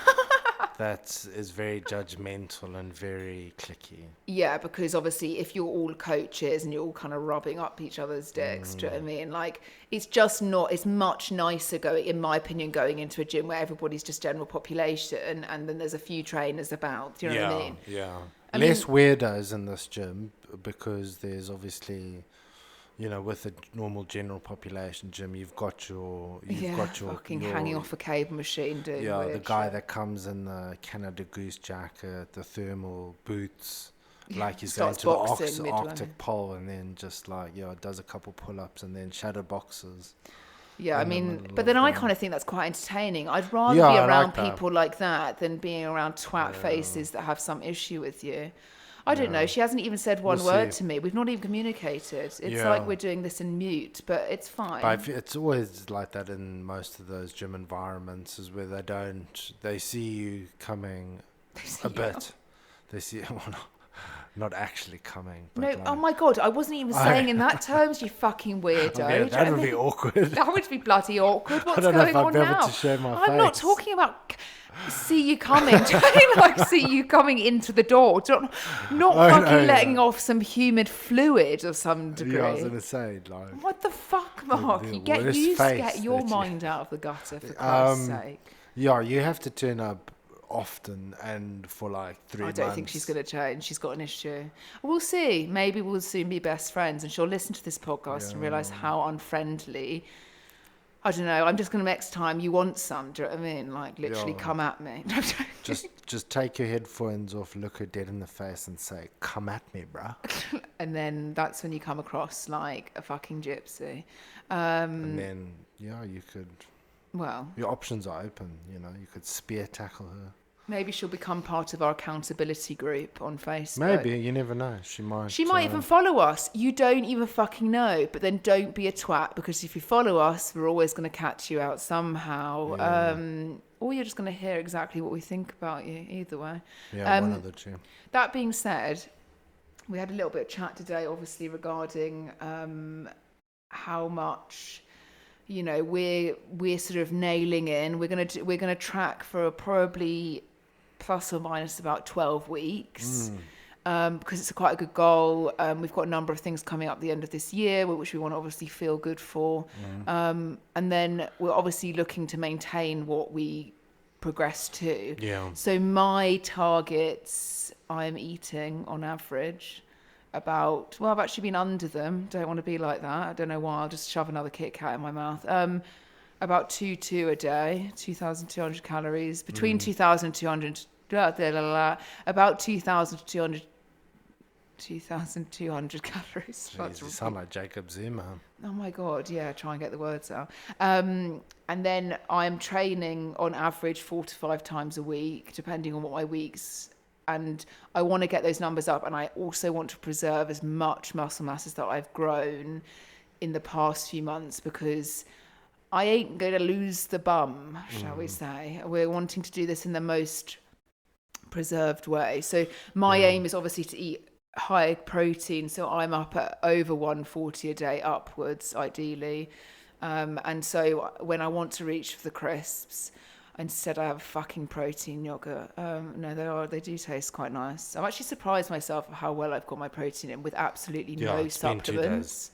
That is very judgmental and very cliquey. Yeah, because obviously if you're all coaches and you're all kind of rubbing up each other's dicks, do you know what I mean? Like, it's just not, it's much nicer going, in my opinion, going into a gym where everybody's just general population and then there's a few trainers about, do you know what I mean? Yeah. I Less weirdos in this gym because there's obviously, you know, with a normal general population gym, you've got your fucking hanging off a cable machine doing the weird guy shit. that comes in the Canada Goose jacket, the thermal boots, like he's Starts going to boxing the midway. Arctic pole and then just like, does a couple pull-ups and then shadow boxes. Yeah, I in the mean, middle but of then I the- kind of think that's quite entertaining. I'd rather Yeah, be I around like that. people like that than being around twat faces that have some issue with you. I don't know. She hasn't even said one We'll word see. to me. We've not even communicated. It's Yeah. like we're doing this in mute, but it's fine. But it's always like that in most of those gym environments, is where they see you coming a bit. They see, well, not actually coming. But No, like, oh my God, I wasn't even saying in that terms, you fucking weirdo. okay, Do you know that what I would be mean? awkward. That would be bloody awkward. What's don't know if going I'd on be able now? to show my I'm not face. talking about see you coming. Do you know what I mean? Like see you coming into the door. Not Oh, fucking no, letting yeah. off some humid fluid of some degree. Yeah, I was going to say, like, What the fuck, Mark? the You get worst used to face get your that you- mind out of the gutter, for Christ's sake. yeah, you have to turn up often and for like 3 I months. don't think she's going to change. She's got an issue. We'll see. Maybe we'll soon be best friends and she'll listen to this podcast and realise how unfriendly. I don't know. I'm just going to next time you want some. Do you know what I mean? Like literally Yeah. come at me. Just take your headphones off, look her dead in the face and say, come at me, bruh. And then that's when you come across like a fucking gypsy. And then, you could, Well, your options are open, you could spear tackle her. maybe she'll become part of our accountability group on Facebook. Maybe, you never know. She might even follow us. You don't even fucking know. But then don't be a twat, because if you follow us, we're always going to catch you out somehow. Yeah. Or you're just going to hear exactly what we think about you. Either way. one of the two. That being said, we had a little bit of chat today, obviously, regarding how much, you know, we're sort of nailing in. We're gonna track for probably plus or minus about 12 weeks. Because it's quite a good goal. We've got a number of things coming up at the end of this year, which we want to obviously feel good for. And then we're obviously looking to maintain what we progress to. Yeah. So my targets, I'm eating on average about, well, I've actually been under them. Don't want to be like that. I don't know why. I'll just shove another Kit Kat in my mouth. About 2 a day, 2,200 calories, between 2,200, about 2,200 calories. Jeez, you sound like Jacob Zuma. Oh my God, yeah, try and get the words out. And then I'm training on average 4 to 5 times a week, depending on what my weeks. And I want to get those numbers up. And I also want to preserve as much muscle mass as that I've grown in the past few months, because I ain't going to lose the bum, shall we say. We're wanting to do this in the most preserved way. So my aim is obviously to eat high protein, so I'm up at over 140 a day upwards ideally, and so when I want to reach for the crisps, instead I have fucking protein yogurt. No, they do taste quite nice. I'm actually surprised myself at how well I've got my protein in with absolutely no supplements.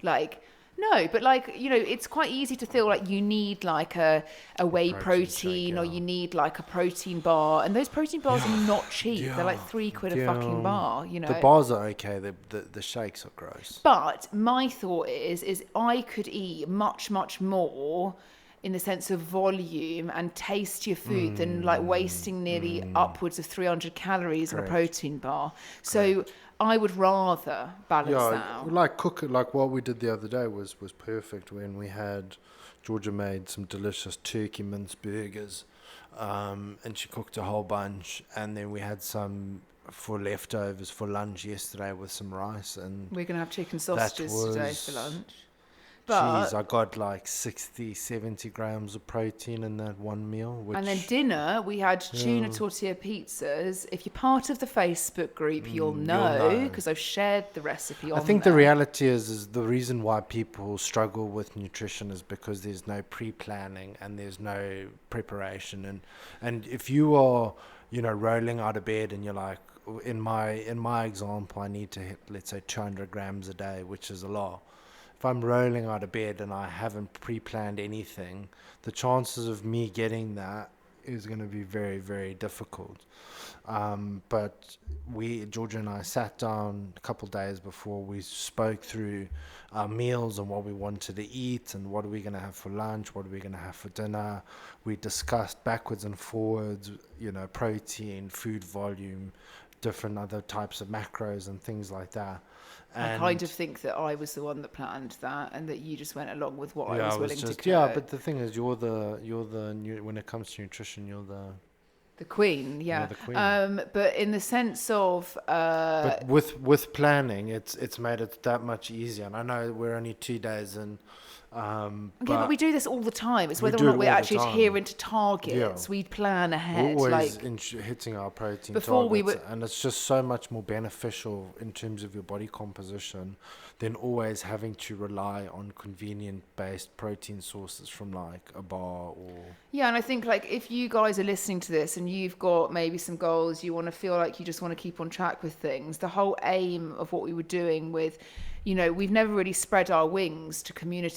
Like, no, but like, you know, it's quite easy to feel like you need like a whey protein shake, or you need like a protein bar, and those protein bars are not cheap. They're like £3 a fucking bar, you know. The bars are okay, the shakes are gross. But my thought is I could eat much more in the sense of volume and tastier food than like wasting nearly upwards of 300 calories on a protein bar. So I would rather balance that out. Like what we did the other day was perfect when we had Georgia made some delicious turkey mince burgers, and she cooked a whole bunch, and then we had some for leftovers for lunch yesterday with some rice, and we're gonna have chicken sausages today for lunch. But I got like 60, 70 grams of protein in that one meal. And then dinner, we had tuna tortilla pizzas. If you're part of the Facebook group, you'll know, because I've shared the recipe on there. I think the reality is the reason why people struggle with nutrition is because there's no pre-planning and there's no preparation. And if you are, you know, rolling out of bed and you're like, in my example, I need to hit, let's say, 200 grams a day, which is a lot. If I'm rolling out of bed and I haven't pre-planned anything, the chances of me getting that is going to be very, very difficult. But Georgia and I sat down a couple of days before, we spoke through our meals and what we wanted to eat and what are we going to have for lunch, what are we going to have for dinner. We discussed backwards and forwards, you know, protein, food volume, different other types of macros and things like that. And I kind of think that I was the one that planned that, and that you just went along with what I was willing to cook. Yeah, but the thing is, you're the when it comes to nutrition, you're the queen. Yeah. You're the queen. But in the sense of but with planning, it's made it that much easier. And I know we're only 2 days in. But we do this all the time. It's whether or not we're actually adhering to targets. Yeah. We plan ahead. We're always hitting our protein targets, and it's just so much more beneficial in terms of your body composition than always having to rely on convenient-based protein sources from like a bar or... Yeah, and I think like if you guys are listening to this and you've got maybe some goals, you want to feel like you just want to keep on track with things, the whole aim of what we were doing with... You know, we've never really spread our wings to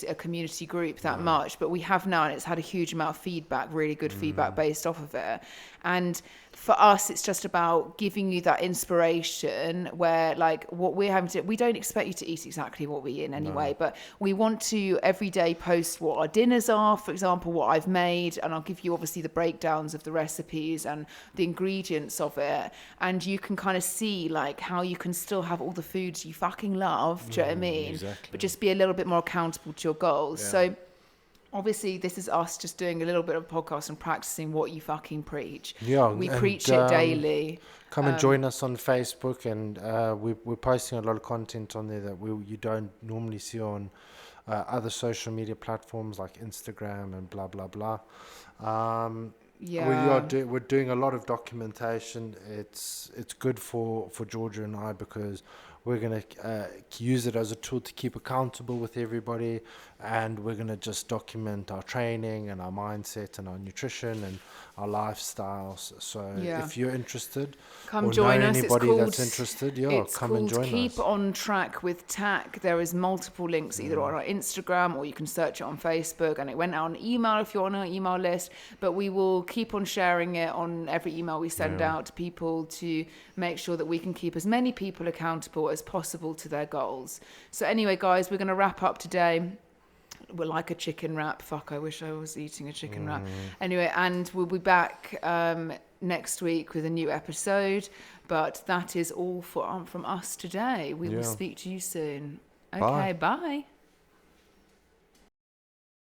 a community group that much, but we have now, and it's had a huge amount of feedback, really good feedback based off of it. And for us, it's just about giving you that inspiration where, like, what we're having to... We don't expect you to eat exactly what we eat in any way, but we want to every day post what our dinners are, for example, what I've made, and I'll give you obviously the breakdowns of the recipes and the ingredients of it. And you can kind of see, like, how you can still have all the foods you fucking love, do you know what I mean? Exactly. But just be a little bit more accountable to your goals. Yeah. So obviously this is us just doing a little bit of podcast and practicing what you fucking preach. Yeah, we preach it daily. Come and join us on Facebook, and we're posting a lot of content on there that you don't normally see on other social media platforms like Instagram and blah blah blah. Yeah. we're doing a lot of documentation. It's good for Georgia and I, because we're going to use it as a tool to keep accountable with everybody, and we're going to just document our training and our mindset and our nutrition and our lifestyles. So Yeah. if you're interested Come or know join us. anybody that's interested, It's come and called join Keep us. on Track with TAC. There is multiple links either on our Instagram, or you can search it on Facebook, and it went out on email if you're on our email list. But we will keep on sharing it on every email we send out to people, to make sure that we can keep as many people accountable as possible to their goals. So anyway, guys, we're going to wrap up today. We're like a chicken wrap. Fuck, I wish I was eating a chicken wrap. Anyway, and we'll be back next week with a new episode. But that is all from us today. We will speak to you soon. Okay, bye.